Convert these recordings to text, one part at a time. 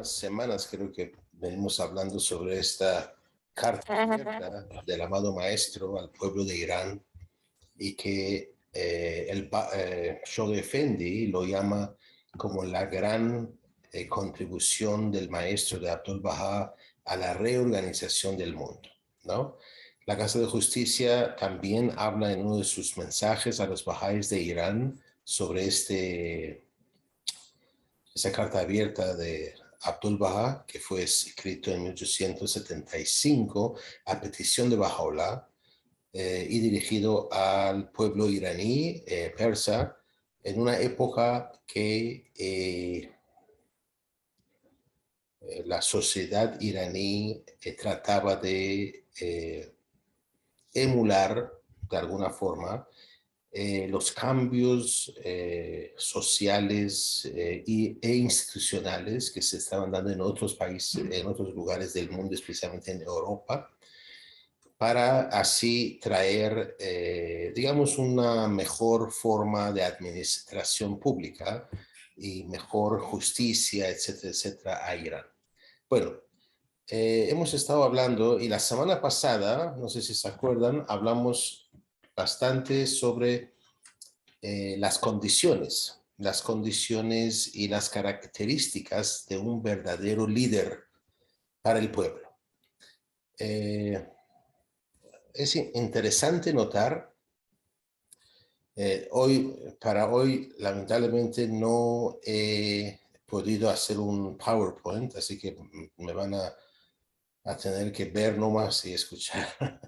unas semanas creo que venimos hablando sobre esta carta abierta del amado maestro al pueblo de Irán y que Shoghi Effendi lo llama como la gran contribución del maestro de Abdul Baha a la reorganización del mundo, ¿no? La Casa de Justicia también habla en uno de sus mensajes a los bahá'ís de Irán sobre esa carta abierta de Abdul Baha, que fue escrito en 1875 a petición de Baha'u'lláh y dirigido al pueblo iraní, persa, en una época que la sociedad iraní trataba de emular de alguna forma los cambios sociales e institucionales que se estaban dando en otros países, en otros lugares del mundo, especialmente en Europa, para así traer, digamos, una mejor forma de administración pública y mejor justicia, etcétera, etcétera, a Irán. Bueno, hemos estado hablando y la semana pasada, no sé si se acuerdan, hablamos bastante sobre las condiciones y las características de un verdadero líder para el pueblo. Es interesante notar, para hoy, lamentablemente no he podido hacer un PowerPoint, así que me van a tener que ver nomás y escuchar.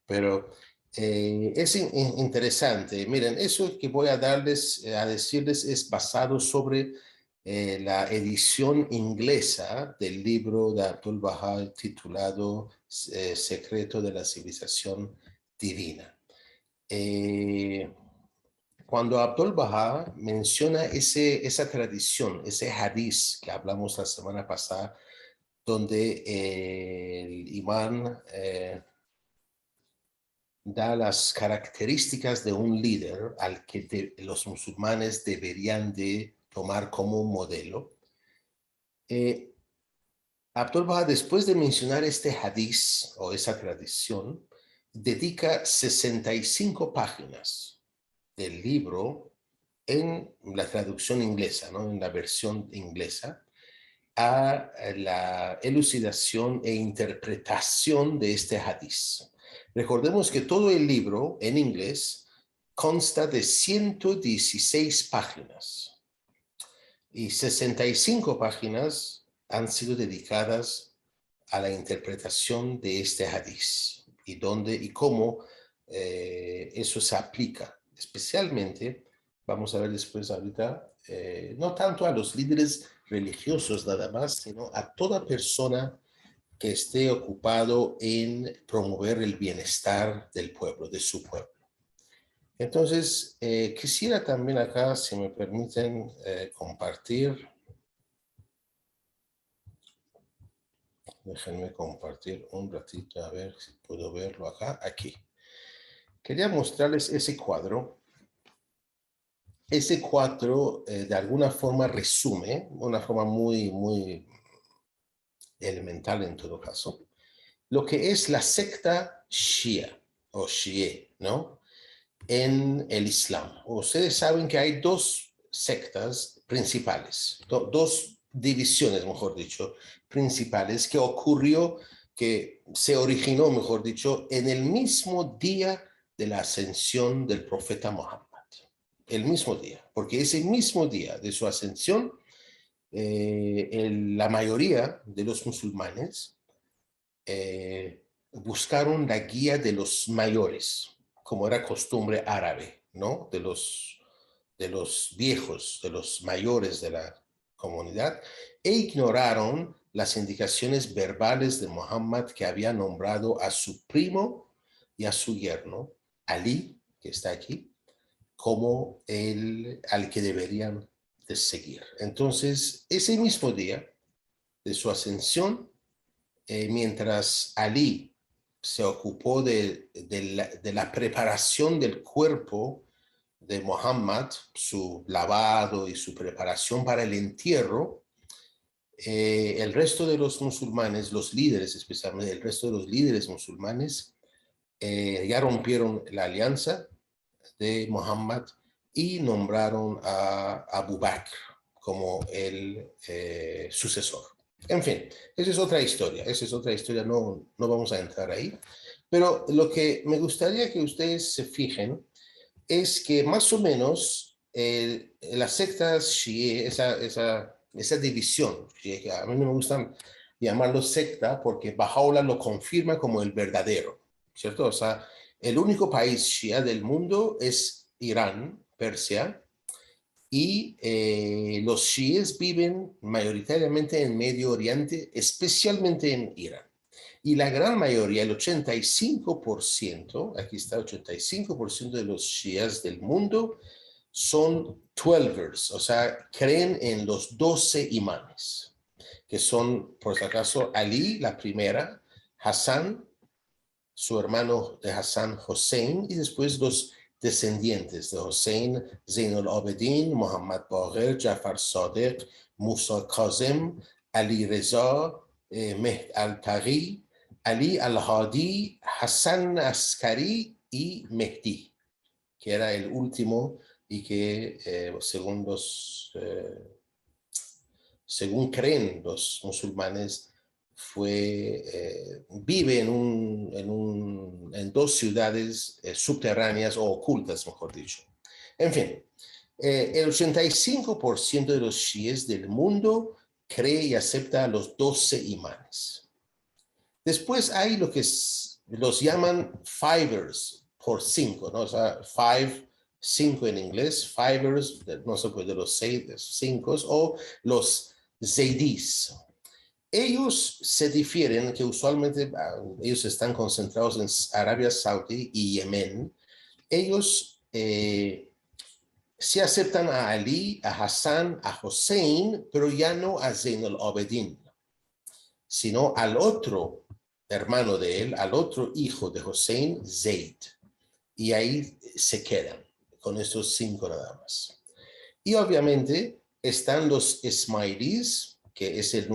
Pero es interesante. Miren, eso que voy a decirles es basado sobre la edición inglesa del libro de Abdul Baha titulado Secreto de la Civilización Divina. Cuando Abdul Baha menciona esa tradición, ese hadiz que hablamos la semana pasada, donde el imán da las características de un líder al que los musulmanes deberían de tomar como un modelo. Abdul Baha, después de mencionar este hadiz o esa tradición, dedica 65 páginas del libro en la traducción inglesa, ¿no? En la versión inglesa, a la elucidación e interpretación de este hadiz. Recordemos que todo el libro en inglés consta de 116 páginas y 65 páginas han sido dedicadas a la interpretación de este hadiz y cómo eso se aplica, especialmente, vamos a ver después ahorita, no tanto a los líderes religiosos nada más, sino a toda persona que esté ocupado en promover el bienestar del pueblo, de su pueblo. Entonces, quisiera también acá, si me permiten, compartir. Déjenme compartir un ratito, a ver si puedo verlo acá, aquí. Quería mostrarles ese cuadro. Ese cuadro, de alguna forma, resume, una forma muy elemental en todo caso, lo que es la secta Shia o Shi'e, ¿no? En el Islam. Ustedes saben que hay dos sectas principales, dos divisiones, mejor dicho, principales que se originó, mejor dicho, en el mismo día de la ascensión del profeta Muhammad. El mismo día, porque ese mismo día de su ascensión, la mayoría de los musulmanes buscaron la guía de los mayores, como era costumbre árabe, ¿no? De los viejos, de los mayores de la comunidad, e ignoraron las indicaciones verbales de Muhammad, que había nombrado a su primo y a su yerno, Ali, que está aquí, como al que deberían de seguir. Entonces, ese mismo día de su ascensión, mientras Ali se ocupó de la preparación del cuerpo de Muhammad, su lavado y su preparación para el entierro, El resto de los musulmanes, los líderes especialmente, el resto de los líderes musulmanes ya rompieron la alianza de Muhammad y nombraron a Abu Bakr como el sucesor. En fin, esa es otra historia, no vamos a entrar ahí. Pero lo que me gustaría que ustedes se fijen es que más o menos las sectas Shi'e, esa división, que a mí no me gusta llamarlo secta porque Baha'u'llah lo confirma como el verdadero, ¿cierto? O sea, el único país Shia del mundo es Irán, Persia, y los chiíes viven mayoritariamente en Medio Oriente, especialmente en Irán. Y la gran mayoría, el 85%, aquí está, 85% de los chiíes del mundo son 12ers, o sea, creen en los 12 imanes, que son, por si acaso, Ali, la primera, Hassan, su hermano de Hassan, Hossein, y después los descendientes de Hossein, Zain al-Abidin, Muhammad Baqir, Jafar Sadiq, Musa Kazem, Ali Reza, Mehd al-Taghi, Ali al-Hadi, Hassan Askari y Mehdi, que era el último y que según creen los musulmanes, vive en dos ciudades subterráneas o ocultas, mejor dicho. En fin, el 85% de los chiíes del mundo cree y acepta los 12 imanes. Después hay lo que los llaman fivers, por 5, ¿no? O sea, 5 en inglés, fivers, no se puede, de los 5, o los zaydis. Ellos se difieren, que usualmente ellos están concentrados en Arabia Saudí y Yemen. Ellos sí aceptan a Ali, a Hassan, a Hossein, pero ya no a Zain al-Abidin, sino al otro hermano de él, al otro hijo de Hossein, Zayd. Y ahí se quedan con estos 5 nada más. Y obviamente están los ismailíes, que es el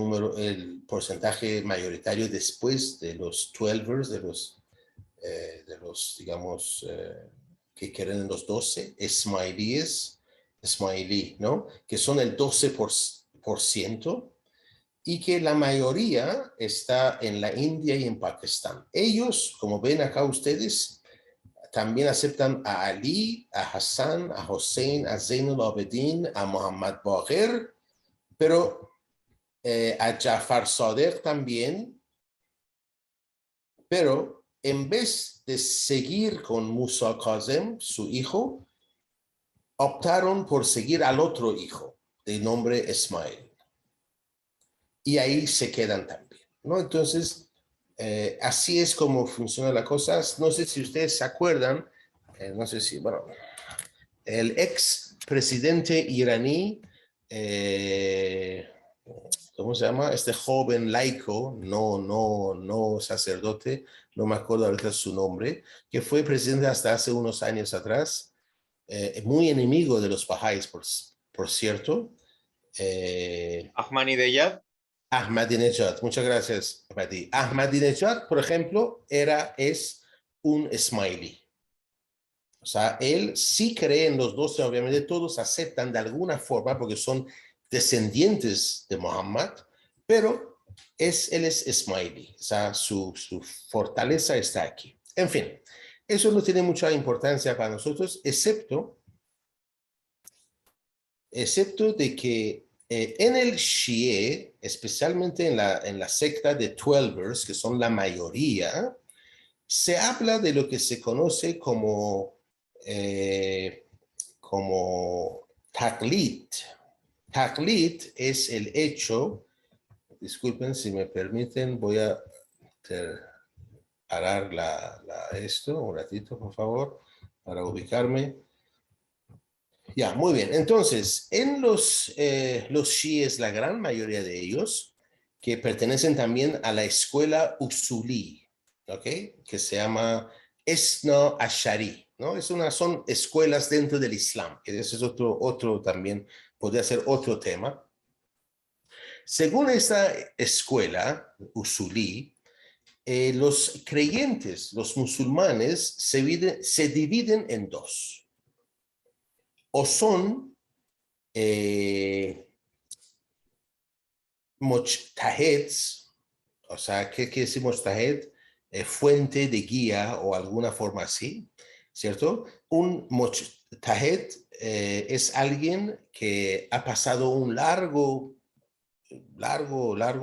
porcentaje mayoritario después de los 12ers, digamos, que creen los 12, ismailí, ¿no? Que son el 12%, y que la mayoría está en la India y en Pakistán. Ellos, como ven acá ustedes, también aceptan a Ali, a Hassan, a Hossein, a Zain al-Abidin, a Muhammad Baqir, pero a Jafar Sadiq también, pero en vez de seguir con Musa Kazem, su hijo, optaron por seguir al otro hijo, de nombre Ismail. Y ahí se quedan también, ¿no? Entonces, así es como funciona la cosa. No sé si ustedes se acuerdan, no sé si, bueno, el ex presidente iraní, ¿cómo se llama? Este joven laico, no sacerdote, no me acuerdo ahorita su nombre, que fue presidente hasta hace unos años atrás, muy enemigo de los bahá'ís, por cierto. Ahmadinejad. Ahmadinejad, muchas gracias, Mati. Ahmadinejad, por ejemplo, es un ismailí. O sea, él sí cree en los 12, obviamente todos aceptan de alguna forma porque son descendientes de Muhammad, pero él es ismailí, o sea, su fortaleza está aquí. En fin, eso no tiene mucha importancia para nosotros, excepto de que en el Shi'e, especialmente en la secta de Twelvers, que son la mayoría, se habla de lo que se conoce como taqlid. Taqlid es el hecho, disculpen si me permiten, voy a parar esto un ratito, por favor, para ubicarme. Ya, muy bien. Entonces, en los chiíes, la gran mayoría de ellos, que pertenecen también a la escuela usulí, ¿ok? Que se llama Esna Ashari, ¿no? Son escuelas dentro del Islam, que ese es otro también, podría ser otro tema. Según esta escuela, Usuli, los creyentes, los musulmanes, se dividen en dos. O son mujtahids, o sea, ¿qué quiere decir mujtahid? Fuente de guía o alguna forma así, ¿cierto? Un mujtahid es alguien que ha pasado un largo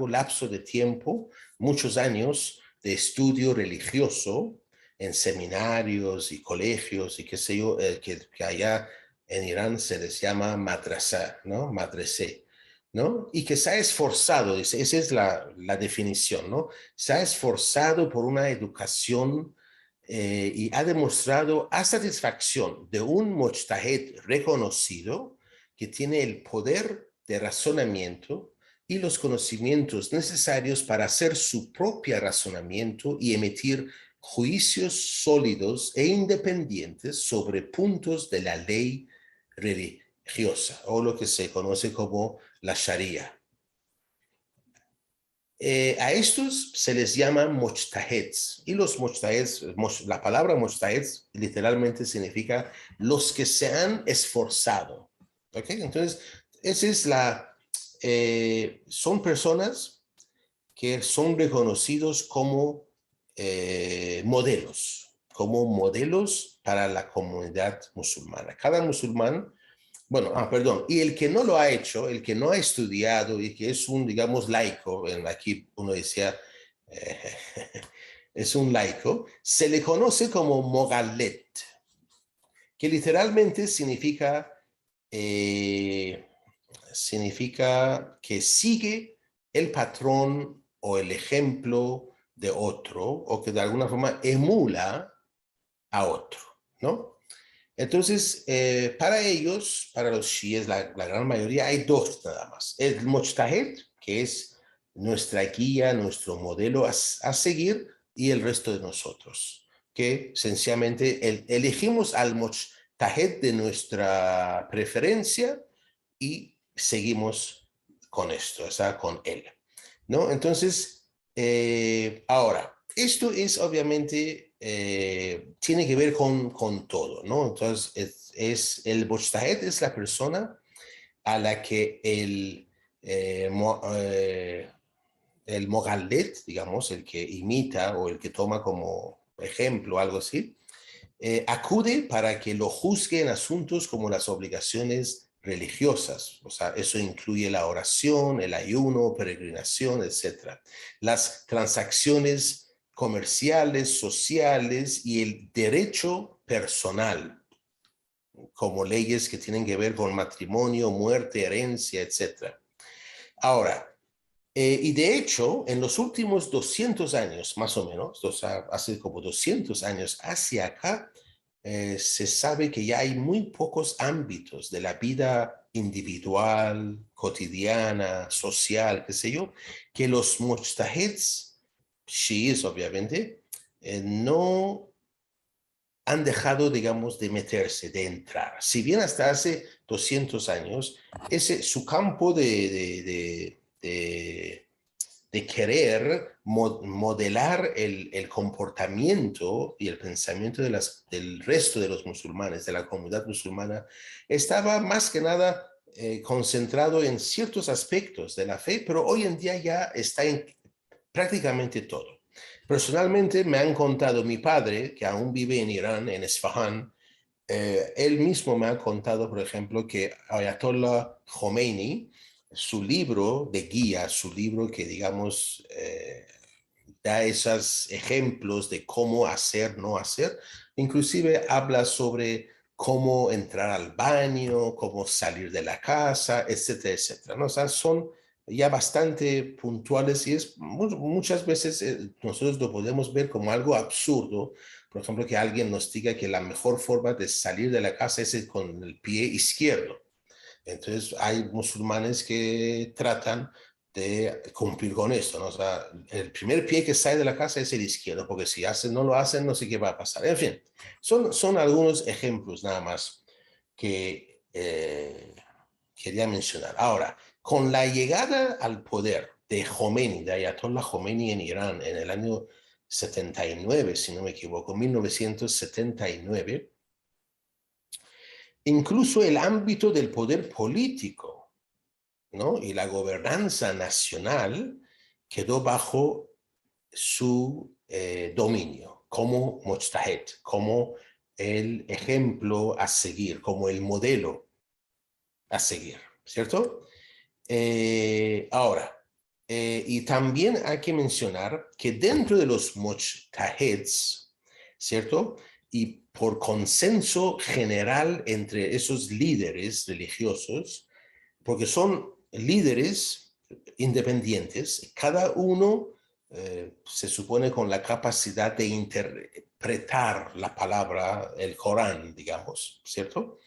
lapso de tiempo, muchos años de estudio religioso en seminarios y colegios y qué sé yo, que allá en Irán se les llama madrasa, ¿no? Madresé, ¿no? Y que se ha esforzado, esa es la definición, ¿no? Se ha esforzado por una educación y ha demostrado a satisfacción de un mujtahid reconocido que tiene el poder de razonamiento y los conocimientos necesarios para hacer su propio razonamiento y emitir juicios sólidos e independientes sobre puntos de la ley religiosa o lo que se conoce como la Sharia. A estos se les llama mujtahids y los mujtahids, la palabra mujtahids literalmente significa los que se han esforzado. ¿Okay? Entonces, esa es son personas que son reconocidos como modelos para la comunidad musulmana. Cada musulmán, bueno, perdón, y el que no lo ha hecho, el que no ha estudiado y que es un, digamos, laico, aquí uno decía, eh, es un laico, se le conoce como mogalet, que literalmente significa que sigue el patrón o el ejemplo de otro o que de alguna forma emula a otro, ¿no? Entonces, para ellos, para los chiíes, la gran mayoría, hay dos nada más. El mujtahid, que es nuestra guía, nuestro modelo a seguir, y el resto de nosotros, que sencillamente elegimos al mujtahid de nuestra preferencia y seguimos con esto, o sea, con él, ¿no? Entonces, ahora, esto es obviamente, tiene que ver con todo, ¿no? Entonces, el mujtahid es la persona a la que el mogallet, digamos, el que imita o el que toma como ejemplo, algo así, acude para que lo juzgue en asuntos como las obligaciones religiosas, o sea, eso incluye la oración, el ayuno, peregrinación, etcétera, las transacciones comerciales, sociales y el derecho personal, como leyes que tienen que ver con matrimonio, muerte, herencia, etcétera. Ahora, y de hecho, en los últimos 200 años, más o menos, o sea, hace como 200 años hacia acá, se sabe que ya hay muy pocos ámbitos de la vida individual, cotidiana, social, qué sé yo, que los mujtahids, chiíes obviamente, no han dejado, digamos, de meterse, de entrar. Si bien hasta hace 200 años, su campo de querer modelar el comportamiento y el pensamiento del resto de los musulmanes, de la comunidad musulmana, estaba más que nada concentrado en ciertos aspectos de la fe, pero hoy en día ya está en prácticamente todo. Personalmente me han contado mi padre, que aún vive en Irán, en Esfahan, él mismo me ha contado, por ejemplo, que Ayatollah Khomeini, su libro de guía, su libro que, digamos, da esos ejemplos de cómo hacer, no hacer, inclusive habla sobre cómo entrar al baño, cómo salir de la casa, etcétera, etcétera, ¿no? O sea, son ya bastante puntuales y muchas veces nosotros lo podemos ver como algo absurdo, por ejemplo, que alguien nos diga que la mejor forma de salir de la casa es con el pie izquierdo. Entonces hay musulmanes que tratan de cumplir con esto, ¿no? O sea, el primer pie que sale de la casa es el izquierdo, porque si no lo hacen, no sé qué va a pasar. En fin, son algunos ejemplos nada más que quería mencionar. Ahora, Con la llegada al poder de Khomeini, de Ayatollah Khomeini en Irán en el año 79, si no me equivoco, 1979, incluso el ámbito del poder político, ¿no? Y la gobernanza nacional quedó bajo su dominio como mujtahid, como el ejemplo a seguir, como el modelo a seguir, ¿cierto? Ahora, y también hay que mencionar que dentro de los mujtahids, ¿cierto? Y por consenso general entre esos líderes religiosos, porque son líderes independientes, cada uno se supone con la capacidad de interpretar la palabra, el Corán, digamos, ¿cierto?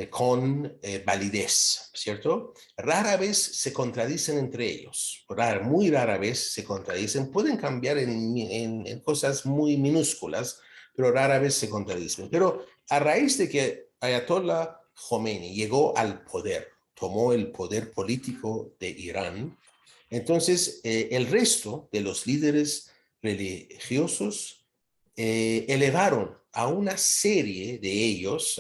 Con validez, ¿cierto? Rara vez se contradicen entre ellos, muy rara vez se contradicen, pueden cambiar en cosas muy minúsculas, pero rara vez se contradicen. Pero a raíz de que Ayatollah Khomeini llegó al poder, tomó el poder político de Irán, entonces el resto de los líderes religiosos elevaron a una serie de ellos,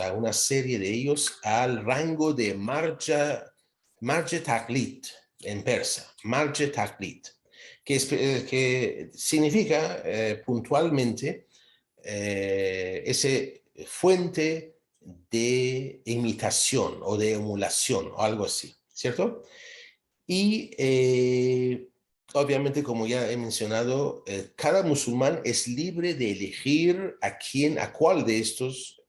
al rango de Marje Taqlid en persa, Marje Taqlid, que significa puntualmente ese fuente de imitación o de emulación o algo así, ¿cierto? Y obviamente, como ya he mencionado, cada musulmán es libre de elegir a cuál de estos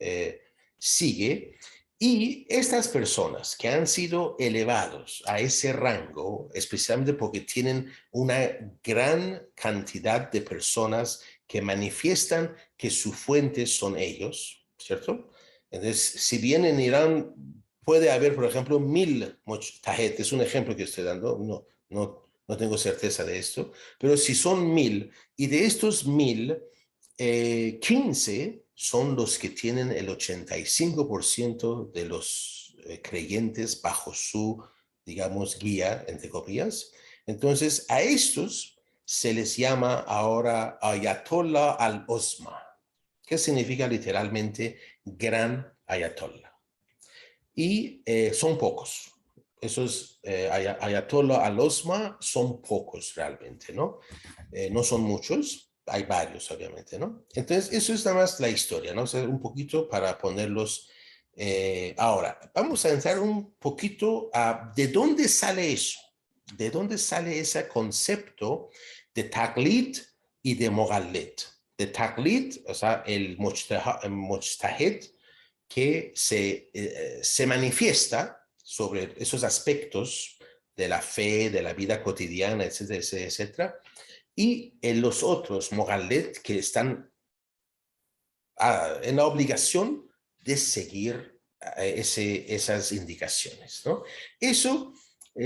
sigue. Y estas personas que han sido elevados a ese rango, especialmente porque tienen una gran cantidad de personas que manifiestan que su fuente son ellos, ¿cierto? Entonces, si bien en Irán puede haber, por ejemplo, 1000 mujtahid, es un ejemplo que estoy dando, no tengo certeza de esto, pero si son 1000 y de estos 1000, 15 son los que tienen el 85% de los creyentes bajo su, digamos, guía, entre comillas. Entonces, a estos se les llama ahora Ayatollah al-Osma, que significa literalmente gran Ayatollah. Y son pocos. Esos Ayatollah al-Osma son pocos realmente, ¿no? No son muchos, hay varios obviamente, ¿no? Entonces, eso es nada más la historia, ¿no? O sea, un poquito para ponerlos. Ahora, vamos a entrar un poquito a de dónde sale eso, de dónde sale ese concepto de Taqlid y de Moghallet. De Taqlid, o sea, el mujtahid que se manifiesta sobre esos aspectos de la fe, de la vida cotidiana, etcétera, etcétera, etcétera. Y en los otros, Moghallet, que están en la obligación de seguir esas indicaciones, ¿no? Eso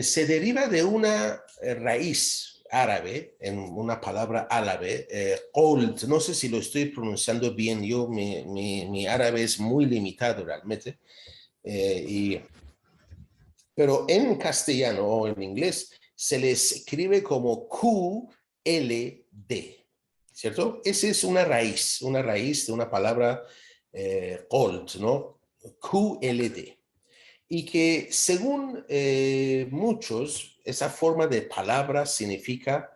se deriva de una raíz árabe, en una palabra árabe, old, no sé si lo estoy pronunciando bien, mi árabe es muy limitado realmente, pero en castellano o en inglés se le escribe como QLD, ¿cierto? Esa es una raíz de una palabra old, ¿no? QLD. Y que según muchos, esa forma de palabra significa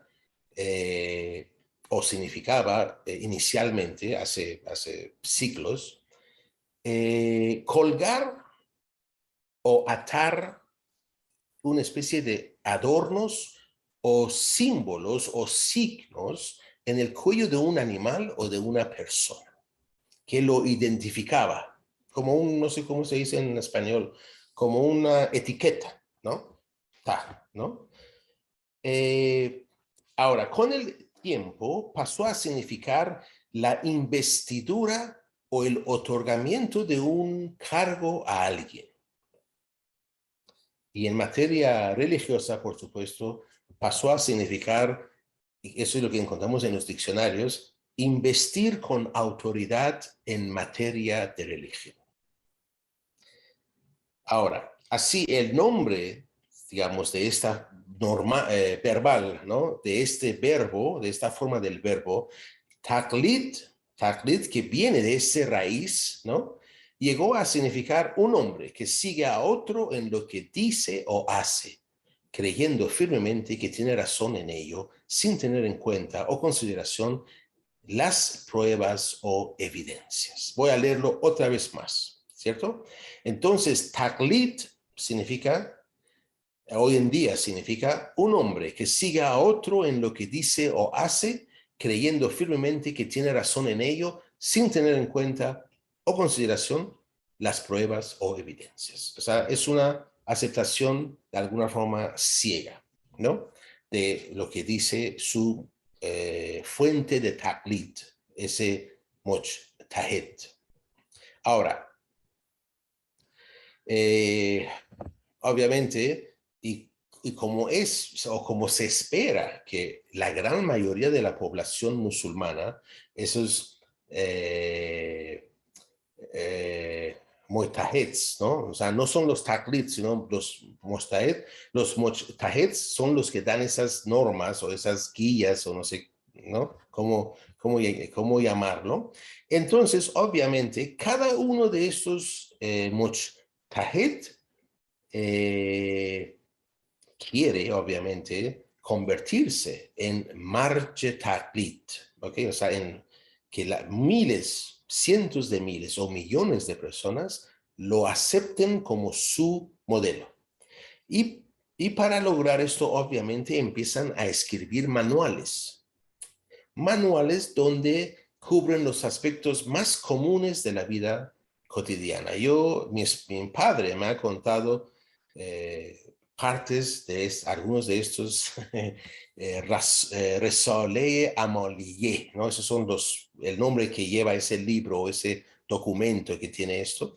o significaba inicialmente, hace siglos, colgar o atar una especie de adornos o símbolos o signos en el cuello de un animal o de una persona que lo identificaba como no sé cómo se dice en español, como una etiqueta, ¿no? ¿No? Eh, Ahora, con el tiempo pasó a significar la investidura o el otorgamiento de un cargo a alguien. Y en materia religiosa, por supuesto, pasó a significar, y eso es lo que encontramos en los diccionarios, investir con autoridad en materia de religión. Ahora, así el nombre digamos, de esta norma verbal, ¿no? De este verbo, de esta forma del verbo, taqlid, taqlid que viene de esa raíz, ¿no? Llegó a significar un hombre que sigue a otro en lo que dice o hace, creyendo firmemente que tiene razón en ello, sin tener en cuenta o consideración las pruebas o evidencias. Voy a leerlo otra vez más, ¿cierto? Entonces, taqlid significa, hoy en día significa un hombre que siga a otro en lo que dice o hace, creyendo firmemente que tiene razón en ello, sin tener en cuenta o consideración las pruebas o evidencias. O sea, es una aceptación de alguna forma ciega, ¿no? De lo que dice su fuente de taqlid, ese mujtahid. Ahora, eh, obviamente, y como es o como se espera que la gran mayoría de la población musulmana, esos mujtahids, ¿no? O sea, no son los taqlids, sino los mujtahid. Los mujtahids son los que dan esas normas o esas guías o no sé, ¿no? ¿Cómo llamarlo? Entonces, obviamente, cada uno de estos mujtahid eh, quiere, obviamente, convertirse en marche taqlid, ¿ok? O sea, en que miles, cientos de miles o millones de personas lo acepten como su modelo. Y, y para lograr esto, obviamente, empiezan a escribir manuales. Manuales donde cubren los aspectos más comunes de la vida cotidiana. Mi padre me ha contado partes de algunos de estos Resolé Amolié, ¿no? Esos son el nombre que lleva ese libro, ese documento que tiene esto.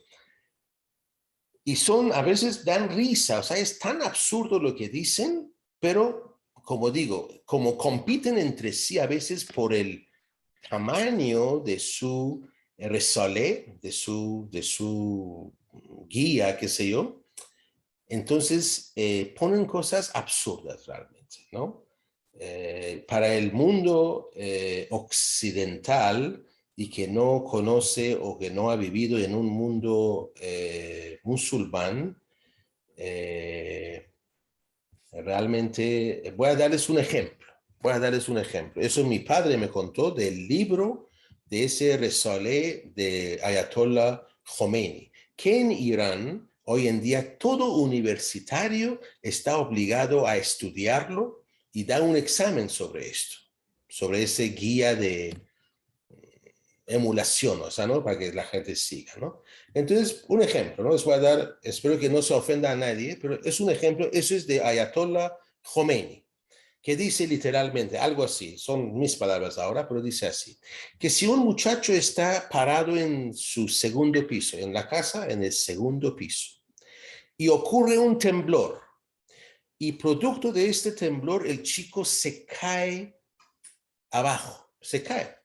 Y a veces dan risa, o sea, es tan absurdo lo que dicen, pero como digo, como compiten entre sí a veces por el tamaño de su resolé, de su guía, qué sé yo, entonces ponen cosas absurdas realmente, ¿no? Para el mundo occidental y que no conoce o que no ha vivido en un mundo musulmán, eh, realmente voy a darles un ejemplo. Voy a darles un ejemplo. Eso mi padre me contó del libro de ese Resolé de Ayatollah Khomeini, que en Irán hoy en día todo universitario está obligado a estudiarlo y da un examen sobre esto, sobre ese guía de emulación, o sea, ¿no? Para que la gente siga, ¿no? Entonces, un ejemplo, ¿no? Les voy a dar, espero que no se ofenda a nadie, pero es un ejemplo, eso es de Ayatollah Khomeini, que dice literalmente algo así, son mis palabras ahora, pero dice así, que si un muchacho está parado en su segundo piso, en la casa, en el segundo piso, y ocurre un temblor, y producto de este temblor el chico se cae abajo, se cae,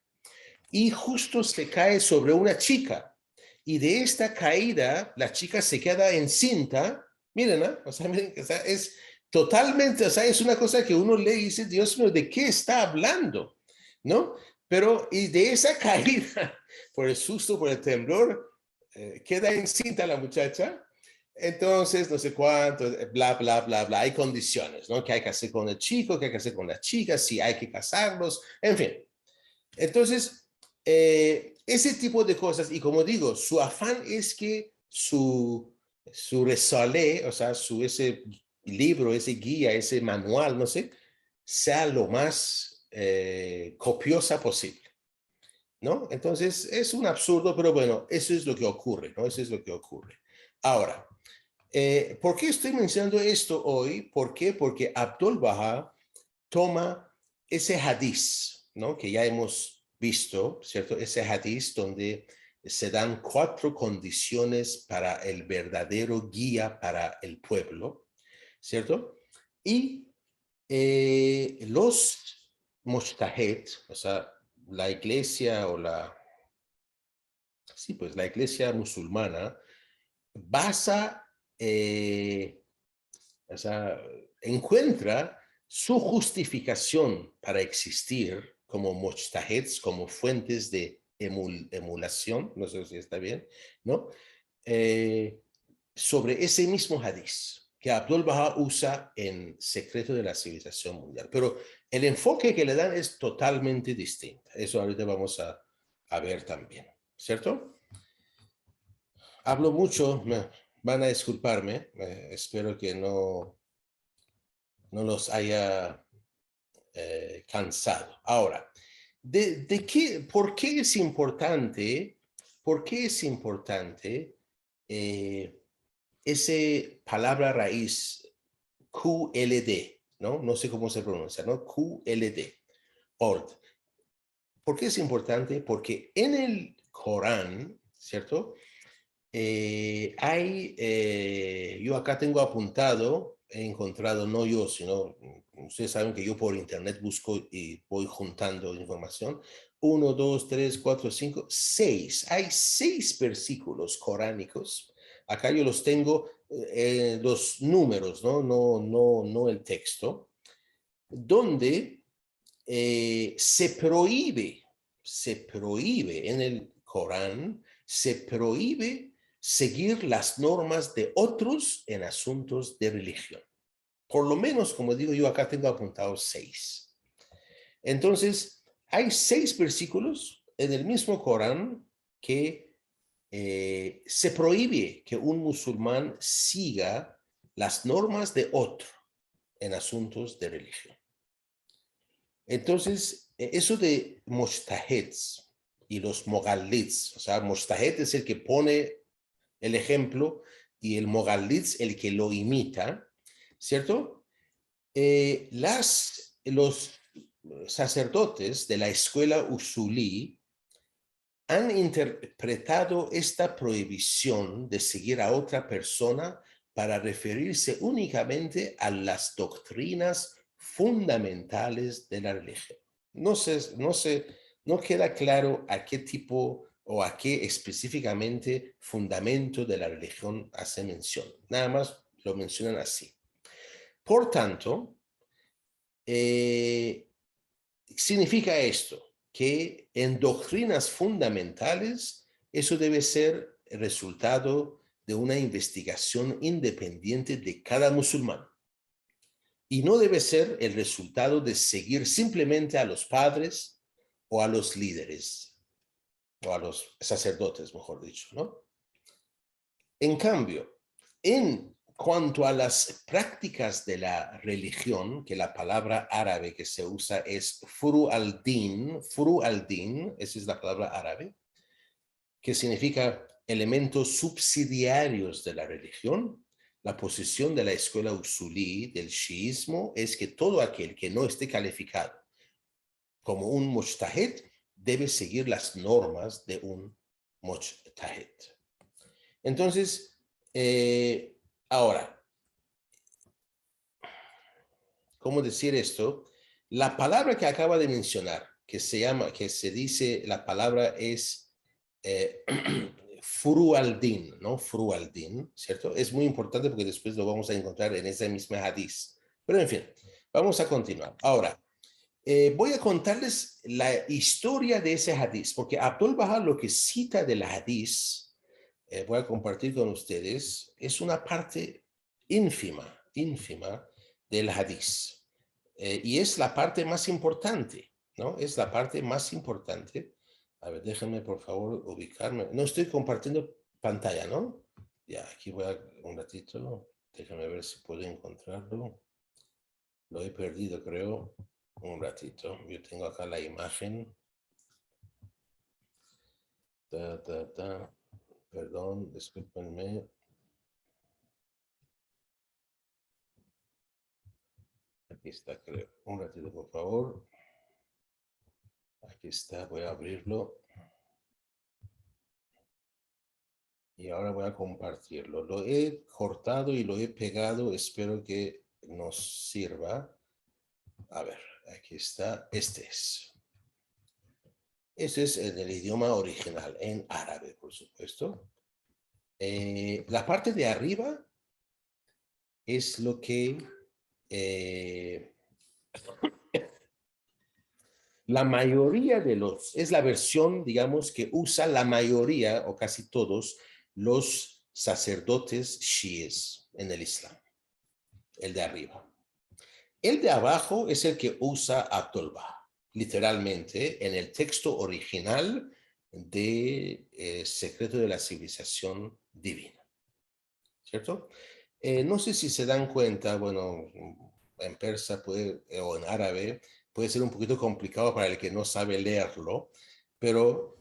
y justo se cae sobre una chica, y de esta caída la chica se queda encinta, miren, ¿no? O sea, miren, o sea, es totalmente, o sea, es una cosa que uno lee y dice, Dios mío, ¿de qué está hablando? ¿No? Pero, y de esa caída, por el susto, por el temblor, queda encinta la muchacha, entonces, no sé cuánto, bla, bla, bla, bla, hay condiciones, ¿no? ¿Qué hay que hacer con el chico? ¿Qué hay que hacer con la chica? Si hay que casarlos, en fin. Entonces, ese tipo de cosas, y como digo, su afán es que su resolé, o sea, ese libro, ese guía, ese manual, no sé, sea lo más copiosa posible, ¿no? Entonces, es un absurdo, pero bueno, eso es lo que ocurre, ¿no? Eso es lo que ocurre. Ahora, ¿por qué estoy mencionando esto hoy? ¿Por qué? Porque Abdul Baha toma ese hadiz, ¿no? Que ya hemos visto, ¿cierto? Ese hadiz donde se dan 4 condiciones para el verdadero guía para el pueblo, ¿cierto? Y los mujtahid, o sea, la iglesia sí, pues la iglesia musulmana basa o sea, encuentra su justificación para existir como mujtaheds, como fuentes de emulación, no sé si está bien, ¿no? Sobre ese mismo hadiz que Abdul Baha usa en Secreto de la Civilización Mundial. Pero el enfoque que le dan es totalmente distinto. Eso ahorita vamos a ver también, ¿cierto? Hablo mucho, van a disculparme, espero que no los haya cansado. Ahora, ¿por qué es importante, esa palabra raíz QLD, ¿no? No sé cómo se pronuncia, ¿no? QLD, OLD. ¿Por qué es importante? Porque en el Corán, ¿cierto? Yo acá tengo apuntado, he encontrado, no yo, sino ustedes saben que yo por internet busco y voy juntando información. 1, 2, 3, 4, 5, 6. Hay 6 versículos coránicos. Acá yo los tengo, los números, ¿no? No el texto, donde se prohíbe en el Corán, se prohíbe seguir las normas de otros en asuntos de religión. Por lo menos, como digo, yo acá tengo apuntados 6. Entonces, hay 6 versículos en el mismo Corán que se prohíbe que un musulmán siga las normas de otro en asuntos de religión. Entonces, eso de mujtahids y los mogalids, o sea, mujtahid es el que pone el ejemplo y el mogalids el que lo imita, ¿cierto? Los sacerdotes de la escuela usulí han interpretado esta prohibición de seguir a otra persona para referirse únicamente a las doctrinas fundamentales de la religión. No queda claro a qué tipo o a qué específicamente fundamento de la religión hace mención. Nada más lo mencionan así. Por tanto, significa esto, que en doctrinas fundamentales eso debe ser el resultado de una investigación independiente de cada musulmán. Y no debe ser el resultado de seguir simplemente a los padres o a los líderes, o a los sacerdotes, mejor dicho, ¿no? En cambio, en cuanto a las prácticas de la religión, que la palabra árabe que se usa es furu al-din, esa es la palabra árabe, que significa elementos subsidiarios de la religión. La posición de la escuela usulí del shiismo es que todo aquel que no esté calificado como un mujtahid debe seguir las normas de un mujtahid. Entonces, ahora, ¿cómo decir esto? La palabra que acaba de mencionar, que se dice, la palabra es furu al-din, ¿no? Furu al-din, ¿cierto? Es muy importante porque después lo vamos a encontrar en esa misma hadith. Pero en fin, vamos a continuar. Ahora, voy a contarles la historia de ese hadith, porque Abdul Baha lo que cita del hadith, voy a compartir con ustedes, es una parte ínfima del hadith. Y es la parte más importante, ¿no? Es la parte más importante. A ver, déjenme por favor ubicarme. No estoy compartiendo pantalla, ¿no? Ya, aquí voy a un ratito. Déjenme ver si puedo encontrarlo. Lo he perdido, creo. Un ratito. Yo tengo acá la imagen. Perdón, discúlpenme. Aquí está, creo. Un ratito, por favor. Aquí está, voy a abrirlo. Y ahora voy a compartirlo. Lo he cortado y lo he pegado. Espero que nos sirva. A ver, aquí está. Este es en el idioma original, en árabe, por supuesto. La parte de arriba es lo que la mayoría es la versión, digamos, que usa la mayoría o casi todos los sacerdotes chiíes en el Islam, el de arriba. El de abajo es el que usa Abdul-Baha, literalmente en el texto original de Secreto de la Civilización Divina, ¿cierto? No sé si se dan cuenta, bueno, en persa o en árabe puede ser un poquito complicado para el que no sabe leerlo, pero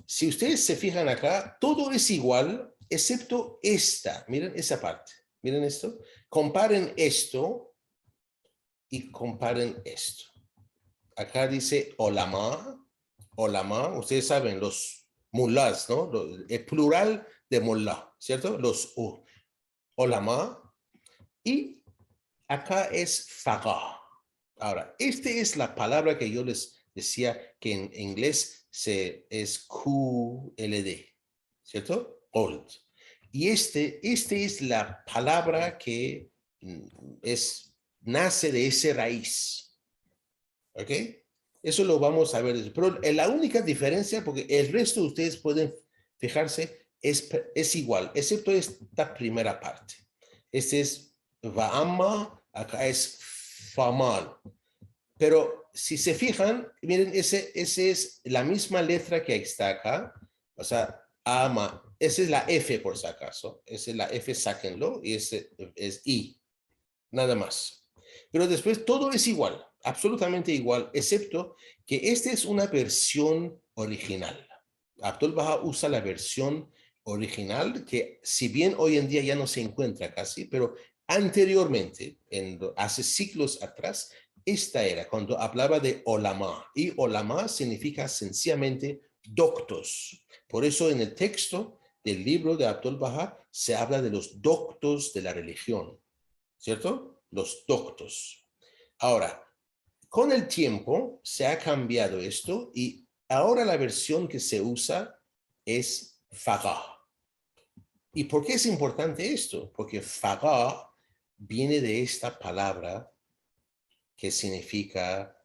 si ustedes se fijan acá, todo es igual excepto esta, miren esa parte, miren esto, comparen esto y comparen esto. Acá dice olama, ustedes saben, los mullahs, ¿no? El plural de mullah, ¿cierto? Los olama, y acá es faqih. Ahora, esta es la palabra que yo les decía que en inglés es QLD, ¿cierto? Old. Y este es la palabra que nace de esa raíz. ¿Ok? Eso lo vamos a ver. Pero la única diferencia, porque el resto de ustedes pueden fijarse, es igual, excepto esta primera parte. Este es Va'amma, acá es Famal. Pero si se fijan, miren, ese es la misma letra que está acá. O sea, ama. Esa es la F por si acaso. Esa es la F, sáquenlo. Y ese es I. Nada más. Pero después todo es igual, absolutamente igual, excepto que esta es una versión original. Abdul-Baha usa la versión original que si bien hoy en día ya no se encuentra casi, pero anteriormente, hace siglos atrás, esta era cuando hablaba de olama, y olama significa sencillamente doctos. Por eso en el texto del libro de Abdul-Baha se habla de los doctos de la religión, ¿cierto? Los doctos. Ahora, con el tiempo se ha cambiado esto y ahora la versión que se usa es faqih. ¿Y por qué es importante esto? Porque faqih viene de esta palabra que significa,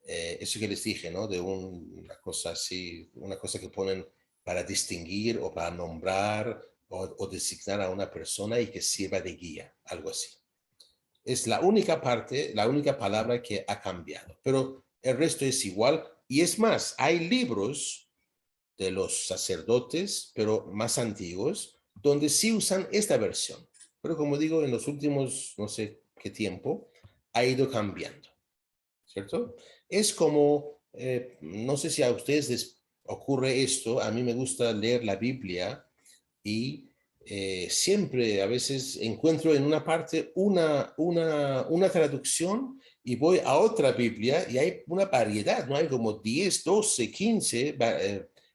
eso que les dije, ¿no? De una cosa así, una cosa que ponen para distinguir o para nombrar o designar a una persona y que sirva de guía, algo así. Es la única parte, la única palabra que ha cambiado, pero el resto es igual. Y es más, hay libros de los sacerdotes, pero más antiguos, donde sí usan esta versión. Pero como digo, en los últimos, no sé qué tiempo, ha ido cambiando, ¿cierto? Es como, no sé si a ustedes les ocurre esto, a mí me gusta leer la Biblia y siempre a veces encuentro en una parte una traducción y voy a otra Biblia y hay una variedad, ¿no? Hay como 10, 12, 15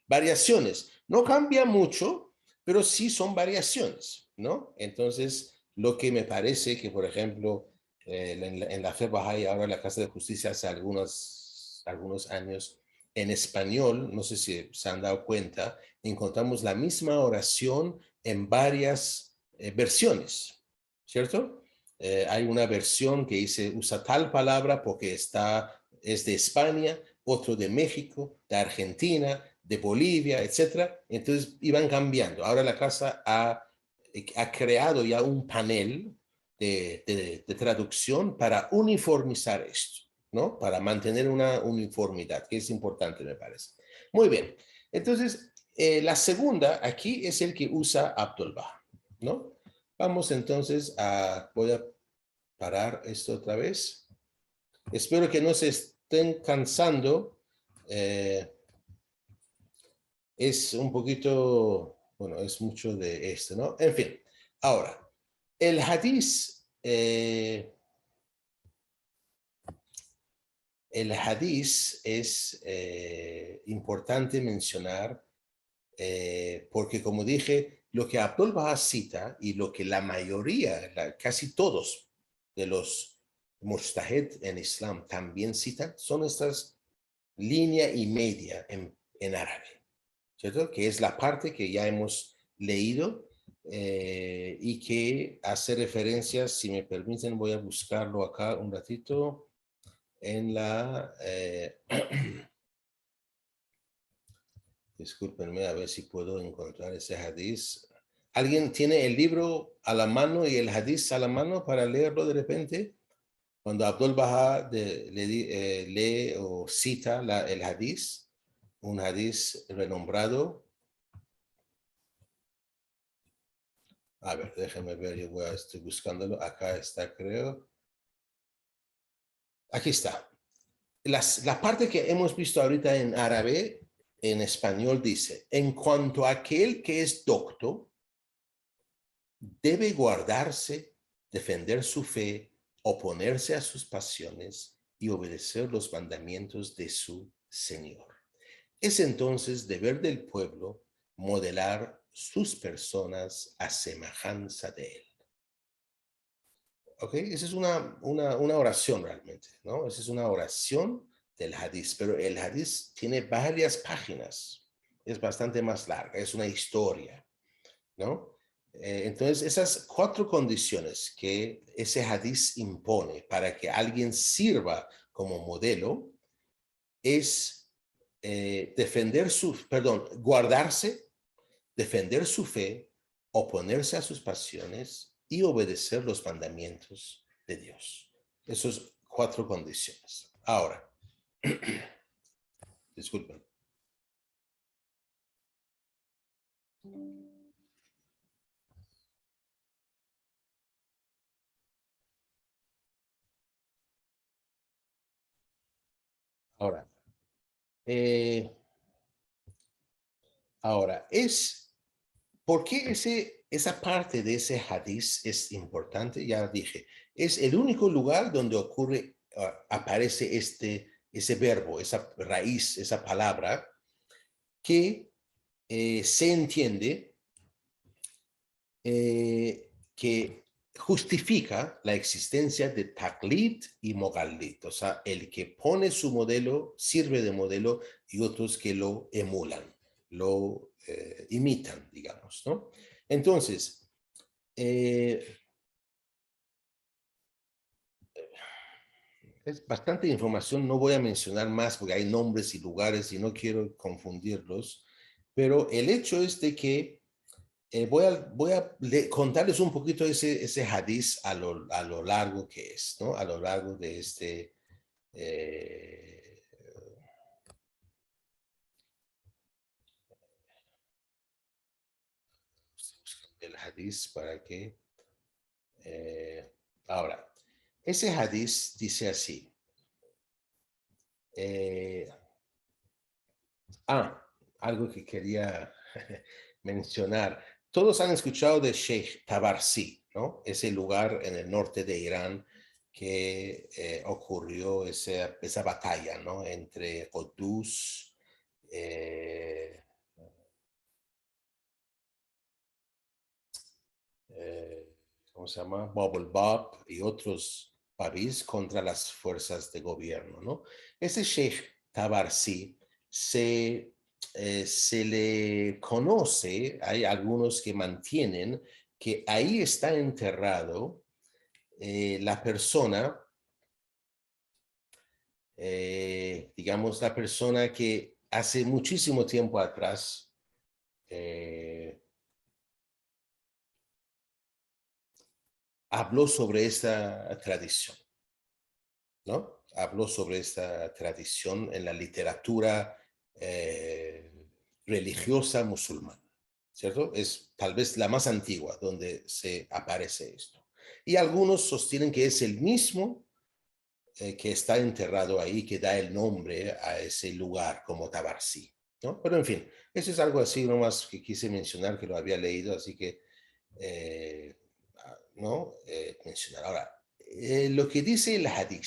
variaciones. No cambia mucho, pero sí son variaciones, ¿no? Entonces, lo que me parece que, por ejemplo, en la Fe Bahá'í, ahora la Casa de Justicia hace algunos años, en español, no sé si se han dado cuenta, encontramos la misma oración en varias versiones, ¿cierto? Hay una versión que usa tal palabra porque es de España, otro de México, de Argentina, de Bolivia, etcétera. Entonces iban cambiando. Ahora la casa ha creado ya un panel de traducción para uniformizar esto, ¿no? Para mantener una uniformidad, que es importante, me parece. Muy bien. Entonces, la segunda aquí es el que usa Abdul-Baha, ¿no? Vamos entonces voy a parar esto otra vez. Espero que no se estén cansando. Es un poquito, bueno, es mucho de esto, ¿no? En fin, ahora, el hadiz, es importante mencionar porque como dije, lo que Abdul Baha cita y lo que la mayoría, casi todos de los mujtahid en Islam también citan, son estas línea y media en árabe, ¿cierto? Que es la parte que ya hemos leído y que hace referencia, si me permiten, voy a buscarlo acá un ratito, en la... discúlpenme a ver si puedo encontrar ese hadiz. ¿Alguien tiene el libro a la mano y el hadiz a la mano para leerlo de repente? Cuando Abdul Baha lee o cita el hadiz, un hadiz renombrado. A ver, déjame ver, estoy buscándolo. Acá está, creo. Aquí está. La parte que hemos visto ahorita en árabe, en español dice, en cuanto a aquel que es docto, debe guardarse, defender su fe, oponerse a sus pasiones y obedecer los mandamientos de su Señor. Es entonces deber del pueblo modelar sus personas a semejanza de él. ¿Ok? Esa es una oración realmente, ¿no? Esa es una oración del hadiz, pero el hadiz tiene varias páginas, es bastante más larga, es una historia, ¿no? Entonces, esas 4 condiciones que ese hadiz impone para que alguien sirva como modelo es guardarse, defender su fe, oponerse a sus pasiones y obedecer los mandamientos de Dios. Esas 4 condiciones. Ahora, disculpen. Ahora, eh, ¿por qué esa parte de ese hadiz es importante? Ya dije, es el único lugar donde aparece ese verbo, esa raíz, esa palabra, que se entiende que justifica la existencia de taqlid y mogallit, o sea, el que pone su modelo, sirve de modelo y otros que lo emulan, lo imitan, digamos, ¿no? Entonces, es bastante información, no voy a mencionar más porque hay nombres y lugares y no quiero confundirlos, pero el hecho es de que voy a contarles un poquito ese hadiz a lo largo que es, ¿no? A lo largo de eh, el hadiz para que... eh, ahora, ese hadiz dice así. Eh, algo que quería mencionar. Todos han escuchado de Sheikh Tabarsi, ¿no? Ese lugar en el norte de Irán que ocurrió esa batalla, ¿no? Entre Qudus, eh, eh, ¿cómo se llama? Bab Bab y otros babis contra las fuerzas de gobierno, ¿no? Ese Sheikh Tabarsi se le conoce, hay algunos que mantienen que ahí está enterrado la persona, digamos, la persona que hace muchísimo tiempo atrás habló sobre esta tradición, ¿no? Habló sobre esta tradición en la literatura religiosa musulmana, ¿cierto? Es tal vez la más antigua donde se aparece esto. Y algunos sostienen que es el mismo que está enterrado ahí, que da el nombre a ese lugar como Tabarsi, ¿no? Pero en fin, eso es algo así nomás que quise mencionar, que lo había leído, así que, ¿no? Mencionar. Ahora, lo que dice el hadith,